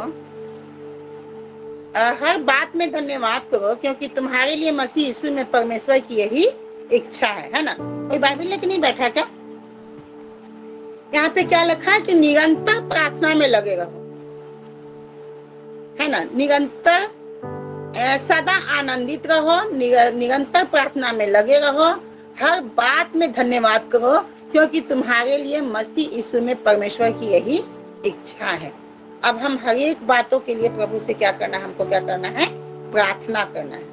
S2: हर बात में धन्यवाद करो, क्योंकि तुम्हारे लिए मसीह यीशु में परमेश्वर की यही इच्छा है ना। कोई बाइबल लेके नहीं बैठा क्या? यहाँ पे क्या लिखा है कि निरंतर प्रार्थना में लगे रहो, है ना। निरंतर सदा आनंदित रहो, निरंतर प्रार्थना में लगे रहो, हर बात में धन्यवाद करो, क्योंकि तुम्हारे लिए मसीह यीशु में परमेश्वर की यही इच्छा है। अब हम हर एक बातों के लिए प्रभु से क्या करना है? हमको क्या करना है? प्रार्थना करना है,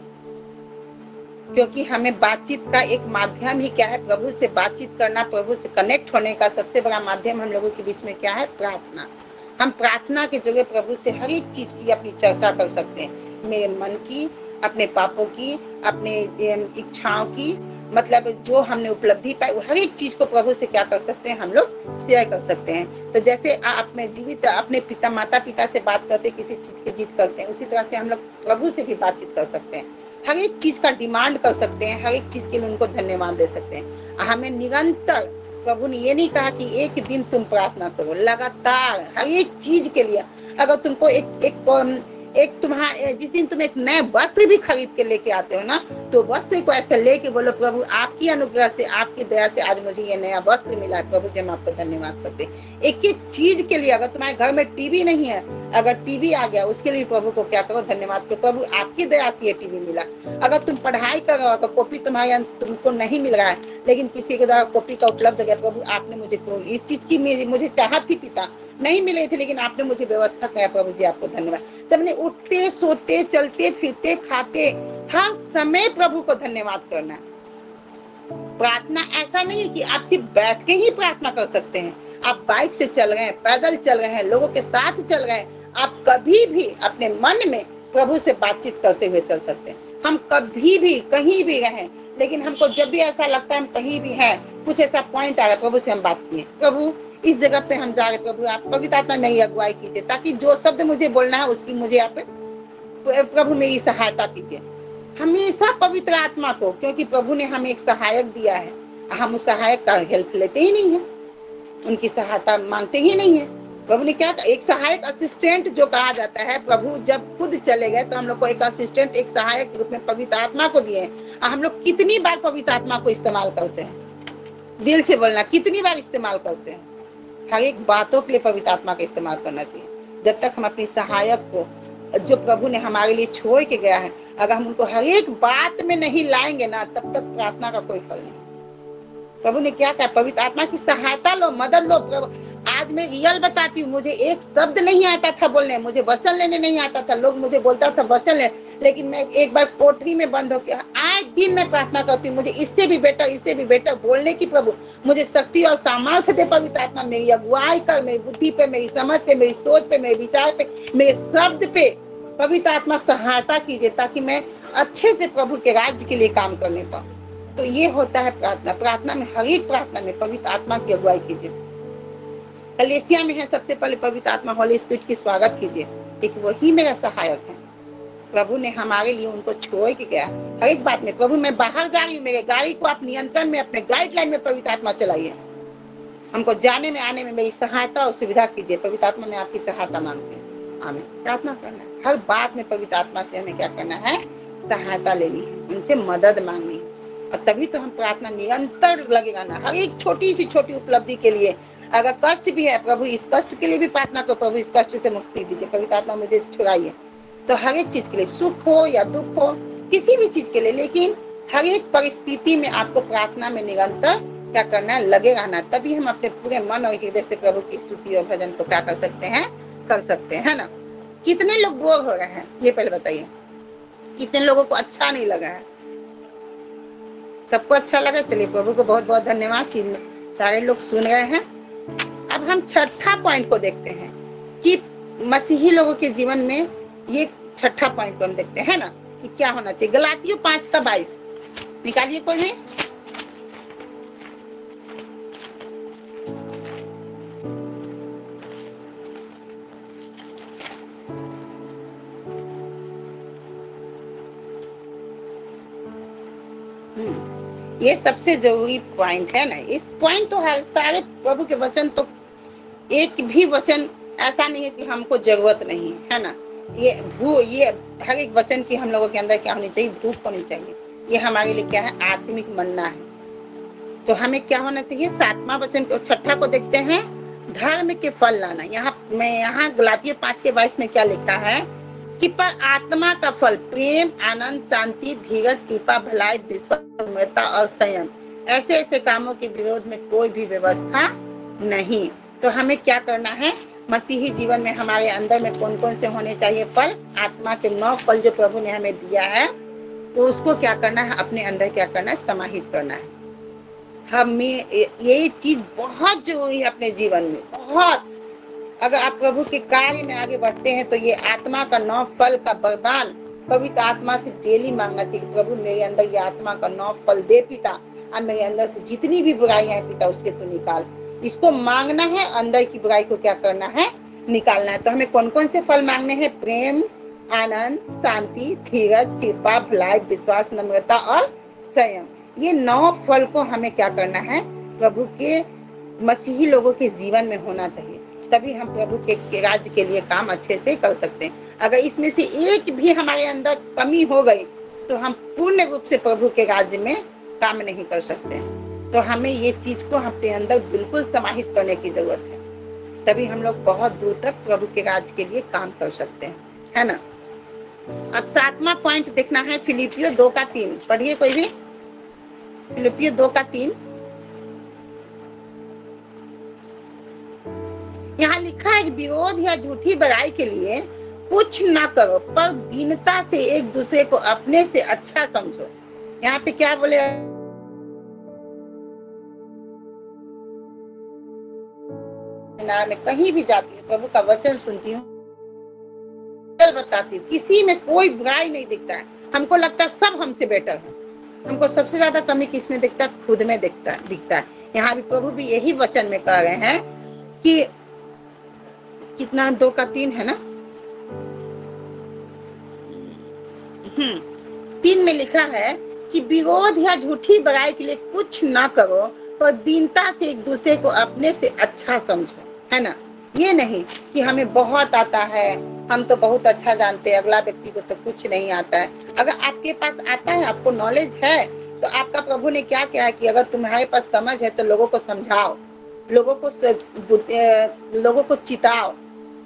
S2: क्योंकि हमें बातचीत का एक माध्यम ही क्या है? प्रभु से बातचीत करना, प्रभु से कनेक्ट होने का सबसे बड़ा माध्यम हम लोगों के बीच में क्या है? प्रार्थना। हम प्रार्थना के जरिए प्रभु से हर एक चीज की अपनी चर्चा कर सकते हैं, मेरे मन की, अपने पापों की, अपने इच्छाओं की, मतलब जो हमने उपलब्धि पाई, हर एक चीज को प्रभु से क्या कर सकते हैं? हम लोग शेयर कर सकते हैं। तो जैसे आप में जीवित अपने माता पिता से बात करते, किसी चीज की जिद करते हैं, उसी तरह से हम लोग प्रभु से भी बातचीत कर सकते हैं, हर एक चीज का डिमांड कर सकते हैं, हर एक चीज के लिए उनको धन्यवाद दे सकते हैं। हमें निरंतर, प्रभु ने ये नहीं कहा कि एक दिन तुम प्रार्थना करो, लगातार हर एक चीज के लिए। अगर तुमको एक तुम्हारे जिस दिन तुम एक नए वस्त्र भी खरीद के लेके आते हो ना, तो वस्त्र को ऐसे लेके बोलो प्रभु आपकी अनुग्रह से, आपकी दया से आज मुझे ये नया वस्त्र मिला है, प्रभु जी हम आपका धन्यवाद करते हैं। एक एक चीज के लिए, अगर तुम्हारे घर में टीवी नहीं है, अगर टीवी आ गया उसके लिए प्रभु को क्या करो, धन्यवाद करो, प्रभु आपकी दया से ये टीवी मिला। अगर तुम पढ़ाई कर रहे हो, अगर कॉपी तुम्हारे तुमको नहीं मिल रहा है, लेकिन किसी के द्वारा कॉपी का उपलब्ध हो गया, प्रभु आपने मुझे इस चीज की मुझे चाहत थी पिता, नहीं मिले थे, लेकिन आपने मुझे व्यवस्था किया, प्रभु जी आपको धन्यवाद। तब उठते सोते चलते फिरते खाते हर समय प्रभु को धन्यवाद करना है। प्रार्थना ऐसा नहीं है कि आप सिर्फ बैठ के ही प्रार्थना कर सकते हैं। आप बाइक से चल रहे हैं, पैदल चल रहे हैं, लोगों के साथ चल रहे हैं, आप कभी भी अपने मन में प्रभु से बातचीत करते हुए चल सकते हैं। हम कभी भी कहीं भी रहें, लेकिन हमको जब भी ऐसा लगता है हम कहीं भी हैं, कुछ ऐसा पॉइंट आ रहा है, प्रभु से हम बात किए, प्रभु इस जगह पे हम जा रहे, प्रभु आप पवित्र आत्मा मेरी अगुवाई कीजिए, ताकि जो शब्द मुझे बोलना है उसकी मुझे आप प्रभु मेरी सहायता कीजिए। हमेशा पवित्र आत्मा को, क्योंकि प्रभु ने हमें एक सहायक दिया है, हम उस सहायक का हेल्प लेते ही नहीं है, उनकी सहायता मांगते ही नहीं है। प्रभु ने क्या, एक सहायक असिस्टेंट जो कहा जाता है, प्रभु जब खुद चले गए तो हम लोग को एक असिस्टेंट, एक सहायक के रूप में पवित्र आत्मा को दिए। हम लोग कितनी बार पवित्र आत्मा को इस्तेमाल करते हैं, दिल से बोलना, कितनी बार इस्तेमाल करते हैं। हर एक बातों के लिए पवित्र आत्मा का इस्तेमाल करना चाहिए। जब तक हम अपनी सहायक को, जो प्रभु ने हमारे लिए छोड़ के गया है, अगर हम उनको हर एक बात में नहीं लाएंगे ना, तब तक प्रार्थना का कोई फल नहीं। प्रभु ने क्या कहा, पवित्र आत्मा की सहायता लो, मदद लो। प्रभु आज मैं रियल बताती हूँ, मुझे एक शब्द नहीं आता था बोलने, मुझे वचन लेने नहीं आता था, लोग मुझे बोलता था वचन ले, लेकिन मैं एक बार कोठरी में बंद होकर आज दिन मैं प्रार्थना करती हूँ, मुझे इससे भी बेटर बोलने की प्रभु मुझे शक्ति और सामर्थ्य दे। पवित्र आत्मा मेरी अगुवाई कर, मेरी बुद्धि पे, मेरी समझ पे, मेरी सोच पे, मेरे विचार पे, मेरे शब्द पे पवित्र आत्मा सहायता कीजिए, ताकि मैं अच्छे से प्रभु के राज्य के लिए काम करने पाऊँ। तो ये होता है प्रार्थना। प्रार्थना में, हर एक प्रार्थना में पवित्र आत्मा की अगुवाई कीजिए। कलीसिया में है, सबसे पहले पवित्र आत्मा होली स्पिरिट की स्वागत कीजिए, क्योंकि वही मेरा सहायक है। प्रभु ने हमारे लिए उनको छोड़ के गया हर एक बात में। प्रभु मैं बाहर जा रही हूँ, मेरे गाड़ी को आप नियंत्रण में, अपने गाइडलाइन में पवित्र आत्मा चलाइए। हमको जाने में आने में मेरी सहायता और सुविधा कीजिए। पवित्र आत्मा में आपकी सहायता मांगते हैं। हमें प्रार्थना करना है, हर बात में पवित्र आत्मा से हमें क्या करना है, सहायता लेनी है, उनसे मदद मांगनी है, और तभी तो हम प्रार्थना निरंतर लगे रहना। हर एक छोटी सी छोटी उपलब्धि के लिए, अगर कष्ट भी है, प्रभु इस कष्ट के लिए भी प्रार्थना करो, प्रभु इस कष्ट से मुक्ति दीजिए, पवित्र आत्मा मुझे छुड़ाइए। तो हर एक चीज के लिए, सुख हो या दुख हो, किसी भी चीज के लिए, लेकिन हर एक परिस्थिति में आपको प्रार्थना में निरंतर क्या करना है, लगे रहना। तभी हम अपने पूरे मन और हृदय से प्रभु की स्तुति और भजन को क्या कर सकते हैं, कर सकते हैं ना। कितने लोग बोर हो रहे हैं, ये पहले बताइए। कितने लोगों को अच्छा नहीं लगा है? सबको अच्छा लगा। चलिए, प्रभु को बहुत बहुत धन्यवाद कि सारे लोग सुन रहे हैं। अब हम छठा पॉइंट को देखते हैं कि मसीही लोगों के जीवन में ये छठा पॉइंट को हम देखते हैं ना, कि क्या होना चाहिए। गलातियों 5:22 निकालिए कोई भी। ये सबसे जरूरी पॉइंट है ना। इस पॉइंट तो है, सारे प्रभु के वचन तो एक भी वचन ऐसा नहीं है कि हमको जरूरत नहीं है ना। ये हर एक वचन की हम लोगों के अंदर क्या होनी चाहिए, भूख होनी चाहिए। ये हमारे लिए क्या है, आत्मिक मन्ना है। तो हमें क्या होना चाहिए, 7वां वचन को, छठा को देखते हैं, धर्म के फल लाना। यहाँ गलातियों 5:22 में क्या लिखा है कि पर आत्मा का फल प्रेम, आनंद, शांति, धीरज, कृपा, भलाई, विश्वास, नम्रता और संयम, ऐसे ऐसे कामों के विरोध में कोई भी व्यवस्था नहीं। तो हमें क्या करना है, मसीही जीवन में हमारे अंदर में कौन कौन से होने चाहिए फल, आत्मा के 9 फल जो प्रभु ने हमें दिया है, तो उसको क्या करना है, अपने अंदर क्या करना है, समाहित करना है। हमें ये चीज बहुत जरूरी है अपने जीवन में, बहुत। अगर आप प्रभु के कार्य में आगे बढ़ते हैं तो ये आत्मा का 9 फल का वरदान पवित्र आत्मा से डेली मांगना चाहिए। प्रभु मेरे अंदर ये आत्मा का 9 फल दे पिता, और मेरे अंदर से जितनी भी बुराइयां हैं पिता उसके तू निकाल। इसको मांगना है, अंदर की बुराई को क्या करना है, निकालना है। तो हमें कौन कौन से फल मांगने हैं, प्रेम, आनंद, शांति, धीरज, कृपा, भलाई, विश्वास, नम्रता और संयम। ये 9 फल को हमें क्या करना है, प्रभु के मसीही लोगों के जीवन में होना चाहिए। तभी हम प्रभु के राज्य के लिए काम अच्छे से कर सकते हैं। अगर इसमें से एक भी हमारे अंदर कमी हो गई तो हम पूर्ण रूप से प्रभु के राज्य में काम नहीं कर सकते हैं। तो हमें ये चीज को अपने अंदर बिल्कुल समाहित करने की जरूरत है, तभी हम लोग बहुत दूर तक प्रभु के राज्य के लिए काम कर सकते हैं, है ना। अब 7वां पॉइंट देखना है, फिलिपियो 2:3 पढ़िए कोई भी। फिलिपियो 2:3 यहाँ लिखा है, विरोध या झूठी बड़ाई के लिए कुछ ना करो, पर दीनता से एक दूसरे को अपने से अच्छा समझो। यहाँ पे क्या बोले, मैं कहीं भी जाती हूँ, प्रभु का वचन सुनती हूँ, बताती हूँ, किसी में कोई बुराई नहीं दिखता है। हमको लगता है सब हमसे बेटर है। हमको सबसे ज्यादा कमी किसमें दिखता है? खुद में दिखता है। यहाँ भी प्रभु भी यही वचन में कह रहे हैं कि कितना 2:3 है ना, 3 में लिखा है कि विरोध या झूठी बड़ाई के लिए कुछ ना करो, पर दीनता से एक दूसरे को अपने से अच्छा समझो, है ना। ये नहीं कि हमें बहुत आता है, हम तो बहुत अच्छा जानते हैं, अगला व्यक्ति को तो कुछ नहीं आता है। अगर आपके पास आता है, आपको नॉलेज है, तो आपका प्रभु ने क्या कहा कि अगर तुम्हारे पास समझ है तो लोगों को समझाओ, लोगों को चिताओ,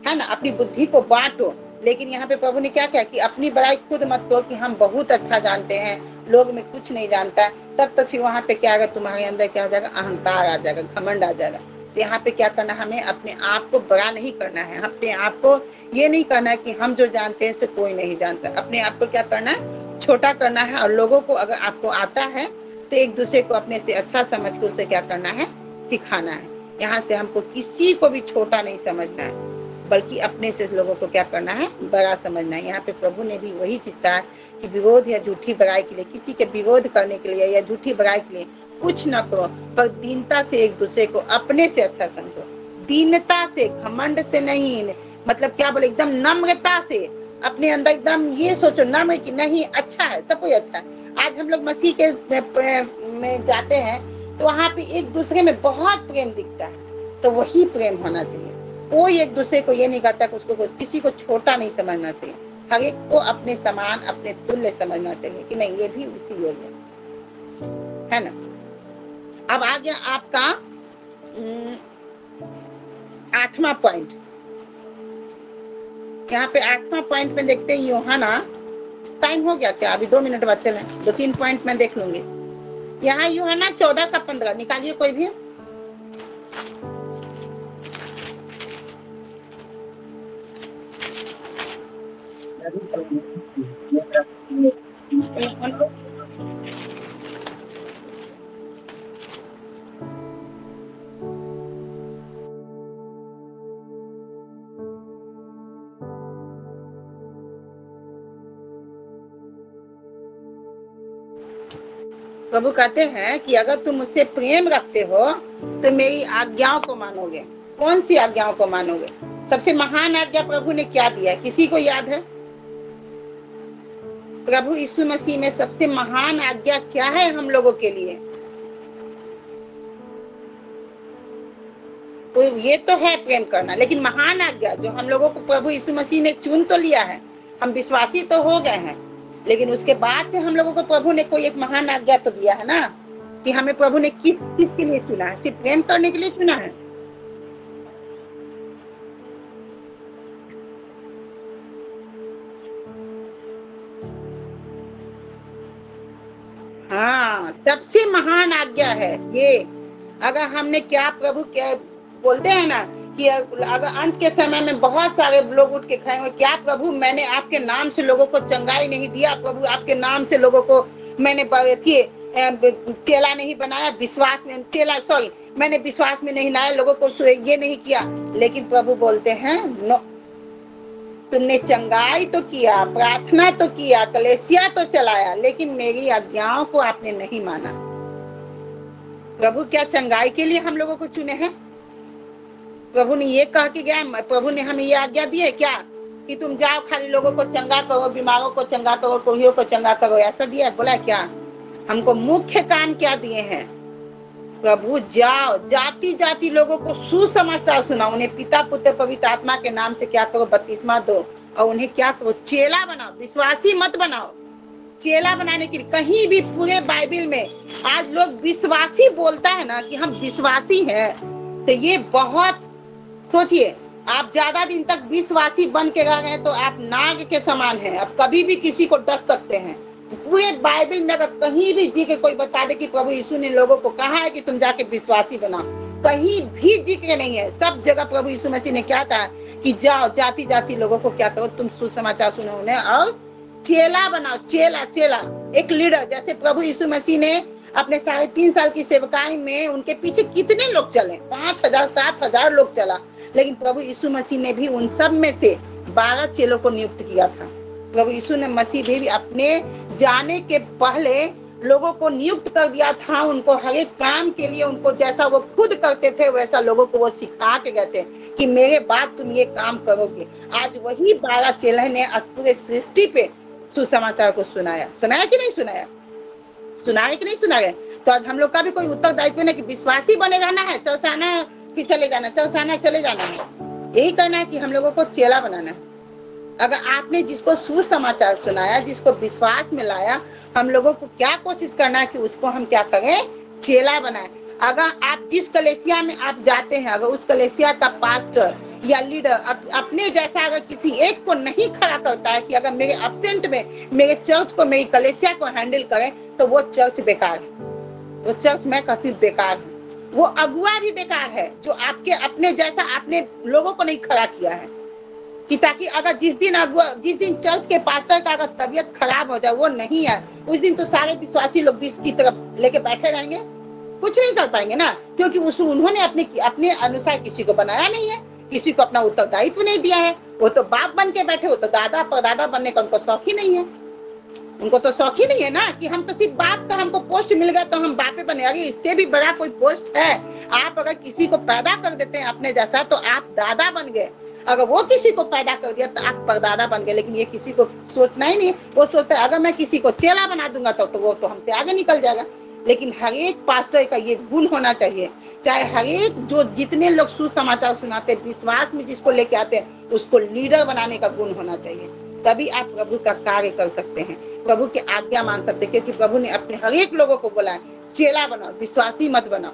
S2: है ना, अपनी बुद्धि को बांटो। लेकिन यहाँ पे प्रभु ने क्या कहा कि अपनी बड़ाई खुद मत करो कि हम बहुत अच्छा जानते हैं, लोग में कुछ नहीं जानता है। तब तो फिर वहां पे क्या आएगा, तुम्हारे अंदर क्या हो जाएगा? अहंकार आ जाएगा, घमंड आ जाएगा। तो यहाँ पे क्या करना, हमें अपने आप को बड़ा नहीं करना है, अपने आप को ये नहीं करना है कि हम जो जानते हैं से कोई नहीं जानता। अपने आप को क्या करना है? छोटा करना है। और लोगों को अगर आपको आता है तो एक दूसरे को अपने से अच्छा समझ कर उसे क्या करना है? सिखाना है। यहाँ से हमको किसी को भी छोटा नहीं समझना है, बल्कि अपने से लोगों को क्या करना है? बड़ा समझना है। यहाँ पे प्रभु ने भी वही चीज कहा कि विरोध या झूठी बड़ाई के लिए, किसी के विरोध करने के लिए या झूठी बड़ाई के लिए कुछ न करो, पर दीनता से एक दूसरे को अपने से अच्छा समझो। दीनता से, घमंड से नहीं, मतलब क्या बोले, एकदम नम्रता से अपने अंदर एकदम ये सोचो नम्र कि नहीं, अच्छा है, सब कोई अच्छा है। आज हम लोग मसीह के में जाते हैं तो वहां पे एक दूसरे में बहुत प्रेम दिखता है, तो वही प्रेम होना चाहिए। कोई एक दूसरे को ये नहीं करता कि उसको किसी को छोटा नहीं समझना चाहिए, हर एक को अपने समान, अपने तुल्य समझना चाहिए कि नहीं, ये भी उसी योग्य है ना। अब आ गया आपका 8वां पॉइंट। यहाँ पे 8वां पॉइंट में देखते हैं यूहन्ना, टाइम हो गया क्या? अभी 2 मिनट बाद चले, 2-3 पॉइंट में देख लूंगी। यहाँ यूहन्ना 14:15 निकालिए कोई भी। प्रभु कहते हैं कि अगर तुम मुझसे प्रेम रखते हो तो मेरी आज्ञाओं को मानोगे। कौन सी आज्ञाओं को मानोगे? सबसे महान आज्ञा प्रभु ने क्या दिया है? किसी को याद है? प्रभु यीशु मसीह में सबसे महान आज्ञा क्या है हम लोगों के लिए? तो ये तो है प्रेम करना, लेकिन महान आज्ञा जो हम लोगों को प्रभु यीशु मसीह ने चुन तो लिया है, हम विश्वासी तो हो गए हैं, लेकिन उसके बाद से हम लोगों को प्रभु ने कोई एक महान आज्ञा तो दिया है ना, कि हमें प्रभु ने किस चीज के लिए चुना है? सिर्फ प्रेम करने के लिए चुना है? हाँ, सबसे महान आज्ञा है ये। अगर हमने क्या प्रभु क्या बोलते हैं ना कि अगर अंत के समय में बहुत सारे लोग उठ के खाएंगे, क्या प्रभु मैंने आपके नाम से लोगों को चंगाई नहीं दिया? प्रभु आपके नाम से लोगों को मैंने चेला नहीं बनाया, विश्वास में मैंने विश्वास में नहीं लाया, लोगों को ये नहीं किया। लेकिन प्रभु बोलते हैं नो, तुमने चंगाई तो किया, प्रार्थना तो किया, कलेसिया तो चलाया, लेकिन मेरी आज्ञाओं को आपने नहीं माना। प्रभु क्या चंगाई के लिए हम लोगों को चुने हैं? प्रभु ने ये कह के गया, प्रभु ने हमें ये आज्ञा दी है क्या कि तुम जाओ खाली लोगों को चंगा करो, बीमारों को चंगा करो, कोहियों को चंगा करो? ऐसा दिया है? बोला क्या? हमको मुख्य काम क्या दिए हैं? प्रभु जाओ, जाति जाति लोगों को सुसमाचार सुनाओ, उन्हें पिता पुत्र पवित्र आत्मा के नाम से क्या करो? बपतिस्मा दो, और उन्हें क्या करो, चेला बनाओ, विश्वासी मत बनाओ। चेला बनाने के लिए कहीं भी पूरे बाइबल में आज लोग विश्वासी बोलता है ना कि हम विश्वासी हैं, तो ये बहुत सोचिए, आप ज्यादा दिन तक विश्वासी बन के रह रहे हैं तो आप नाग के समान हैं, आप कभी भी किसी को डस सकते हैं। पूरे बाइबल में अगर कहीं भी जी के कोई बता दे कि प्रभु यीशु ने लोगों को कहा है कि तुम जाके विश्वासी बनाओ, कहीं भी जिक्र नहीं है। सब जगह प्रभु यीशु मसीह ने क्या कहा कि जाओ जाति जाति लोगों को क्या करो, तुम सुसमाचार सुनो उन्हें और चेला बनाओ। चेला चेला एक लीडर, जैसे प्रभु यीशु मसीह ने अपने 3.5 साल की सेवकाई में उनके पीछे कितने लोग चले, 5,000 7,000 लोग चला, लेकिन प्रभु यीशु मसीह ने भी उन सब में से 12 चेलों को नियुक्त किया था। प्रभु यीशु ने मसीह भी अपने जाने के पहले लोगों को नियुक्त कर दिया था, उनको हर एक काम के लिए, उनको जैसा वो खुद करते थे वैसा लोगों को वो सिखा के गए थे कि मेरे बाद तुम ये काम करोगे। आज वही 12 चेले ने आज पूरे सृष्टि पे सुसमाचार को सुनाया कि नहीं सुनाया, सुनाया कि नहीं सुनाया। तो आज हम लोग का भी कोई उत्तरदायित्व नहीं कि विश्वासी बने रहना है, चर्च आना है फिर चले जाना, चर्च आना है चले जाना है, यही करना है कि हम लोगों को चेला बनाना है। अगर आपने जिसको सुसमाचार सुनाया, जिसको विश्वास में लाया, हम लोगों को क्या कोशिश करना है कि उसको हम क्या करें, चेला बनाए। अगर आप जिस कलेसिया में आप जाते हैं, अगर उस कलेसिया का पास्टर या लीडर अपने जैसा अगर किसी एक को नहीं खड़ा करता है कि अगर मेरे एब्सेंट में मेरे चर्च को, मेरी कलेसिया को हैंडल करें, तो वो चर्च बेकार है, वो चर्च मैं कहती हूँ बेकार है, वो अगुआ भी बेकार है जो आपके अपने जैसा आपने लोगों को नहीं खड़ा किया है। कि ताकि अगर जिस दिन चर्च के पास्टर का अगर तबीयत खराब हो जाए, वो नहीं है, उस दिन तो सारे विश्वासी लोग विष की तरफ लेके बैठे रहेंगे, कुछ नहीं कर पाएंगे ना, क्योंकि उन्होंने अपने अनुसार किसी को बनाया नहीं है, किसी को अपना उत्तरदायित्व नहीं दिया है। वो तो बाप बन के बैठे, वो तो दादा परदादा बनने का उनको शौक ही नहीं है, उनको तो शौक ही नहीं है ना कि हम तो सिर्फ बाप का हमको पोस्ट मिल गया तो हम बापे बने। अरे इससे भी बड़ा कोई पोस्ट है, आप अगर किसी को पैदा कर देते हैं अपने जैसा तो आप दादा बन गए, अगर वो किसी को पैदा कर दिया तो आप परदादा बन गए। लेकिन ये किसी को सोचना ही नहीं, वो सोचता है अगर मैं किसी को चेला बना दूंगा तो वो तो हमसे आगे निकल जाएगा। लेकिन हर एक पास्टर का ये गुण होना चाहिए, चाहे हर एक जो जितने लोग सुसमाचार सुनाते हैं, विश्वास में जिसको लेके आते हैं, उसको लीडर बनाने का गुण होना चाहिए। तभी आप प्रभु का कार्य कर सकते हैं, प्रभु की आज्ञा मान सकते हैं, क्योंकि प्रभु ने अपने हर एक लोगों को बोला है चेला बनाओ, विश्वासी मत बनाओ।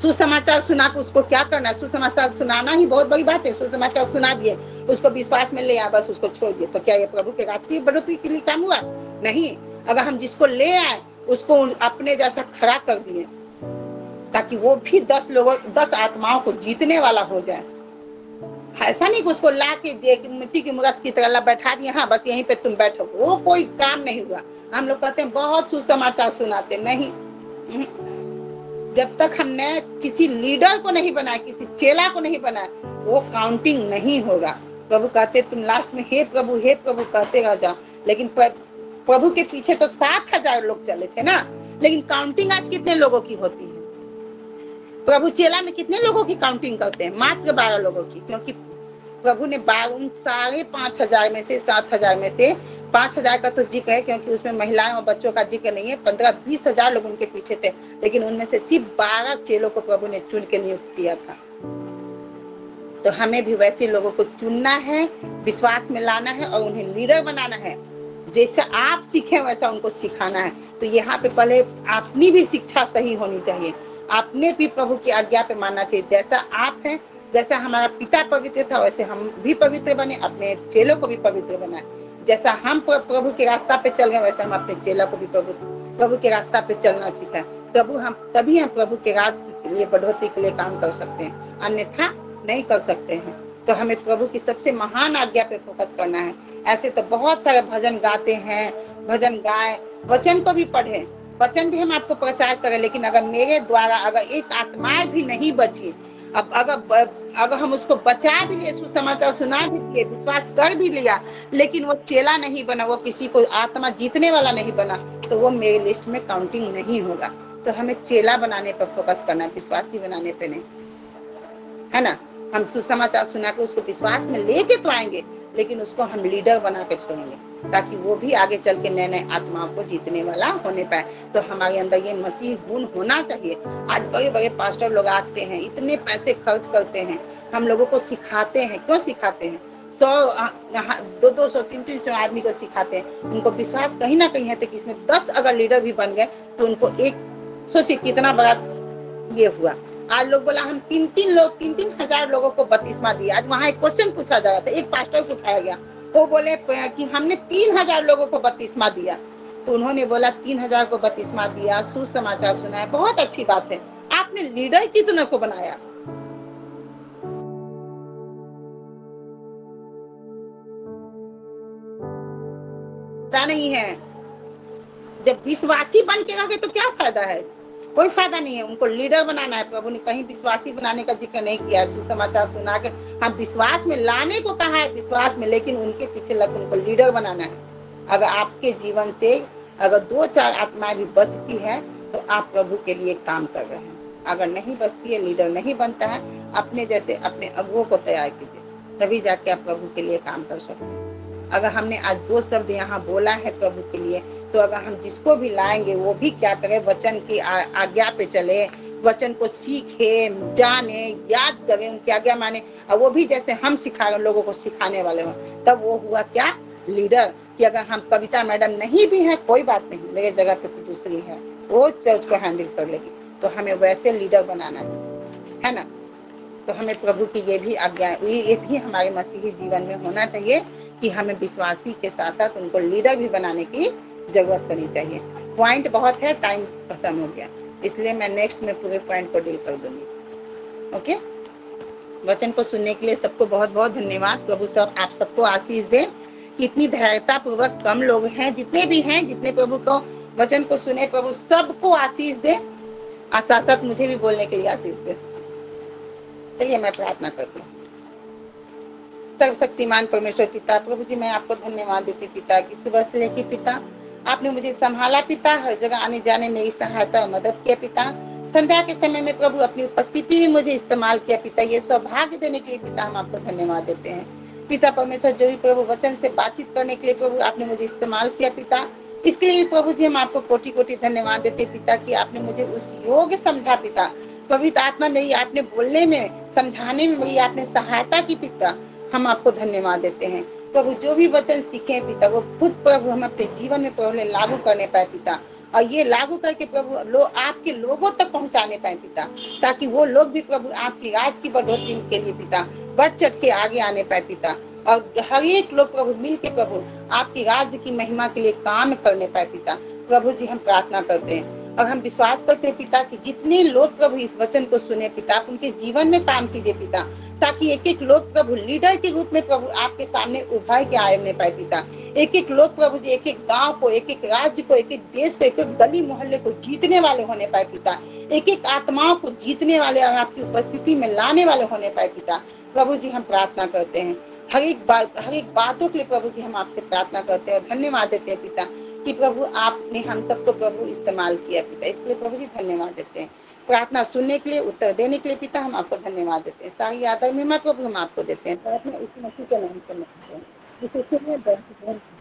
S2: सुसमाचार सुना के उसको क्या करना है, सुसमाचार सुनाना ही बहुत बड़ी बात है। सुसमाचार सुना दिए, उसको विश्वास में ले आया, बस उसको छोड़ दिए, तो क्या ये प्रभु के राज की बढ़ोतरी के लिए काम हुआ? नहीं। अगर हम जिसको ले आए उसको अपने जैसा खड़ा कर दिए ताकि वो भी 10 आत्माओं को जीतने वाला हो जाए। ऐसा नहीं कि उसको ला के मिट्टी की मूर्त की तरह बैठा दिए, हाँ बस यहीं पे तुम बैठो, वो कोई काम नहीं हुआ। हम लोग कहते हैं बहुत सुसमाचार सुनाते, नहीं। जब तक हमने किसी लीडर को नहीं बनाया, किसी चेला को नहीं बनाया, वो काउंटिंग नहीं होगा। प्रभु कहते तुम लास्ट में हे प्रभु कहते रह जाओ। लेकिन प्रभु के पीछे तो 7,000 लोग चले थे ना, लेकिन काउंटिंग आज कितने लोगों की होती है? प्रभु चेला में कितने लोगों की काउंटिंग करते हैं? मात्र 12 लोगों की, क्योंकि प्रभु ने 5,500 में से 7,000 में से 5,000 का तो जिक्र है, क्योंकि उसमें महिलाएं और बच्चों का जिक्र नहीं है। 15-20 हजार लोग उनके पीछे थे, लेकिन उनमें से सिर्फ 12 चेलों को प्रभु ने चुन के नियुक्त किया था। तो हमें भी वैसे लोगों को चुनना है, विश्वास में लाना है और उन्हें लीडर बनाना है। जैसा आप सीखे वैसा उनको सिखाना है। तो यहाँ पे पहले अपनी भी शिक्षा सही होनी चाहिए, आपने भी प्रभु की आज्ञा पे मानना चाहिए। जैसा आप हैं, जैसा हमारा पिता पवित्र था, वैसे हम भी पवित्र बने, अपने चेलों को भी पवित्र बनाए। जैसा हम प्रभु के रास्ता पे चल गए, वैसे हम अपने चेलों को भी प्रभु के रास्ता पे चलना सीखा। तभी हम प्रभु के राज के लिए, बढ़ोतरी के लिए काम कर सकते हैं, अन्यथा नहीं कर सकते हैं। तो हमें प्रभु की सबसे महान आज्ञा पे फोकस करना है। ऐसे तो बहुत सारे भजन गाते हैं, भजन गाए, वचन को भी पढ़े, वचन भी हम आपको प्रचार करें, लेकिन अगर मेरे द्वारा अगर एक आत्मा भी नहीं बची, अब अगर हम उसको बचा भी लिए, सुसमाचार सुना भी दिए, विश्वास कर भी लिया, लेकिन वो चेला नहीं बना, वो किसी को आत्मा जीतने वाला नहीं बना, तो वो मेरे लिस्ट में काउंटिंग नहीं होगा। तो हमें चेला बनाने पर फोकस करना है, विश्वासी बनाने पे नहीं, है ना। हम सुसमाचार सुना के उसको विश्वास में लेके तो आएंगे, लेकिन उसको हम लीडर बना के छोड़ेंगे, ताकि वो भी आगे चल के नए नए आत्माओं को जीतने वाला होने पाए। तो हमारे अंदर ये मसीह गुण होना चाहिए। आज बड़े बड़े पास्टर लोग आते हैं, इतने पैसे खर्च करते हैं, हम लोगों को सिखाते हैं। क्यों सिखाते हैं? 200 300 आदमी को सिखाते हैं। उनको विश्वास कहीं ना कहीं है कि इसमें 10 अगर लीडर भी बन गए तो उनको एक, सोचिए कितना बड़ा ये हुआ। आज लोग बोला हम 3 हजार लोगों को बपतिस्मा दिया। आज वहां एक क्वेश्चन पूछा जा रहा था, एक पास्टर को उठाया गया, वो बोले कि हमने 3,000 लोगों को बपतिस्मा दिया। तो उन्होंने बोला 3,000 को बपतिस्मा दिया, सुसमाचार सुनाया, बहुत अच्छी बात है। आपने लीडर कितने को बनाया? नहीं है। जब विश्वासी बन के रहोगे तो क्या फायदा है? कोई फायदा नहीं है। उनको लीडर बनाना है। प्रभु ने कहीं विश्वासी बनाने का जिक्र नहीं किया। सुसमाचार सुना के हम विश्वास में लाने को कहा है, विश्वास में, लेकिन उनके पीछे लग उनको लीडर बनाना है। अगर आपके जीवन से अगर 2-4 आत्माएं भी बचती है तो आप प्रभु के लिए काम कर रहे हैं। अगर नहीं बचती है, लीडर नहीं बनता है, अपने जैसे अपने अगुओं को तैयार कीजिए, तभी जाके आप प्रभु के लिए काम कर सकते हैं। अगर हमने आज 2 शब्द यहाँ बोला है प्रभु के लिए, तो अगर हम जिसको भी लाएंगे वो भी क्या करे, वचन की आज्ञा पे चले, वचन को सीखे, जाने, याद करें, उनकी आज्ञा माने, और वो भी जैसे हम सिखा रहे लोगों को सिखाने वाले हो, तब वो हुआ क्या, लीडर। कि अगर हम कविता मैडम नहीं भी है, कोई बात नहीं, मेरे जगह पे कोई दूसरी है, वो चर्च को हैंडल कर लेगी, तो हमें वैसे लीडर बनाना है ना। तो हमें प्रभु की ये भी आज्ञा, ये भी हमारे मसीही जीवन में होना चाहिए कि हमें विश्वासी के साथ साथ उनको लीडर भी बनाने की जरूरत होनी चाहिए। पॉइंट बहुत है, टाइम खत्म हो गया, इसलिए मैं नेक्स्ट में पूरे पॉइंट को डील कर दूंगी। ओके, वचन को सुनने के लिए सबको बहुत बहुत धन्यवाद। प्रभु सब आप सबको आशीष दे कि इतनी धैर्यता पूर्वक कम लोग हैं, जितने भी हैं, जितने प्रभु को वचन को सुने, प्रभु सबको आशीष दे, और साथ साथ मुझे भी बोलने के लिए आशीष दे। चलिए मैं प्रार्थना करती हूँ। सर्वशक्तिमान परमेश्वर पिता, प्रभु जी मैं आपको धन्यवाद देती हूँ पिता की सुबह से लेकर पिता आपने मुझे संभाला पिता, हर जगह आने जाने में मेरी सहायता और मदद किया पिता। संध्या के समय में प्रभु अपनी उपस्थिति में मुझे इस्तेमाल किया पिता, ये सौभाग्य देने के लिए पिता हम आपको धन्यवाद देते हैं पिता परमेश्वर। जो भी प्रभु वचन से बातचीत करने के लिए प्रभु आपने मुझे इस्तेमाल किया पिता, इसके लिए प्रभु जी हम आपको कोटि कोटि धन्यवाद देते पिता कि आपने मुझे उस योग्य समझा पिता। पवित्र आत्मा मेरी आपने बोलने में, समझाने में मेरी आपने सहायता की पिता, हम आपको धन्यवाद देते हैं प्रभु। जो भी वचन सीखे पिता वो खुद प्रभु हम अपने जीवन में प्रभु लागू करने पाए पिता, और ये लागू करके प्रभु आपके लोगों तक पहुंचाने पाए पिता, ताकि वो लोग भी प्रभु आपकी राज की बढ़ोतरी के लिए पिता बढ़ चढ़ के आगे आने पाए पिता, और हर एक लोग प्रभु मिल के प्रभु आपकी राज्य की महिमा के लिए काम करने पाए पिता। प्रभु जी हम प्रार्थना करते हैं और हम विश्वास करते हैं पिता कि जितने लोग प्रभु इस वचन को सुने पिता, आप उनके जीवन में काम कीजिए पिता, ताकि एक एक लोग प्रभु लीडर के रूप में प्रभु आपके सामने उभर के आने पाए पिता। एक एक लोग प्रभु जी एक एक गांव को, एक एक राज्य को, एक एक देश को, एक एक गली मोहल्ले को जीतने वाले होने पाए पिता, एक एक आत्माओं को जीतने वाले और आपकी उपस्थिति में लाने वाले होने पाए पिता। प्रभु जी हम प्रार्थना करते हैं हर एक बातों के लिए प्रभु जी हम आपसे प्रार्थना करते हैं और धन्यवाद देते हैं पिता कि प्रभु आपने हम सबको प्रभु इस्तेमाल किया पिता, इसके लिए प्रभु जी धन्यवाद देते हैं। प्रार्थना सुनने के लिए, उत्तर देने के लिए पिता हम आपको धन्यवाद देते हैं। सारी आदर महिमा प्रभु हम आपको देते हैं। प्रार्थना इस मसीह के नाम से मांगते हैं।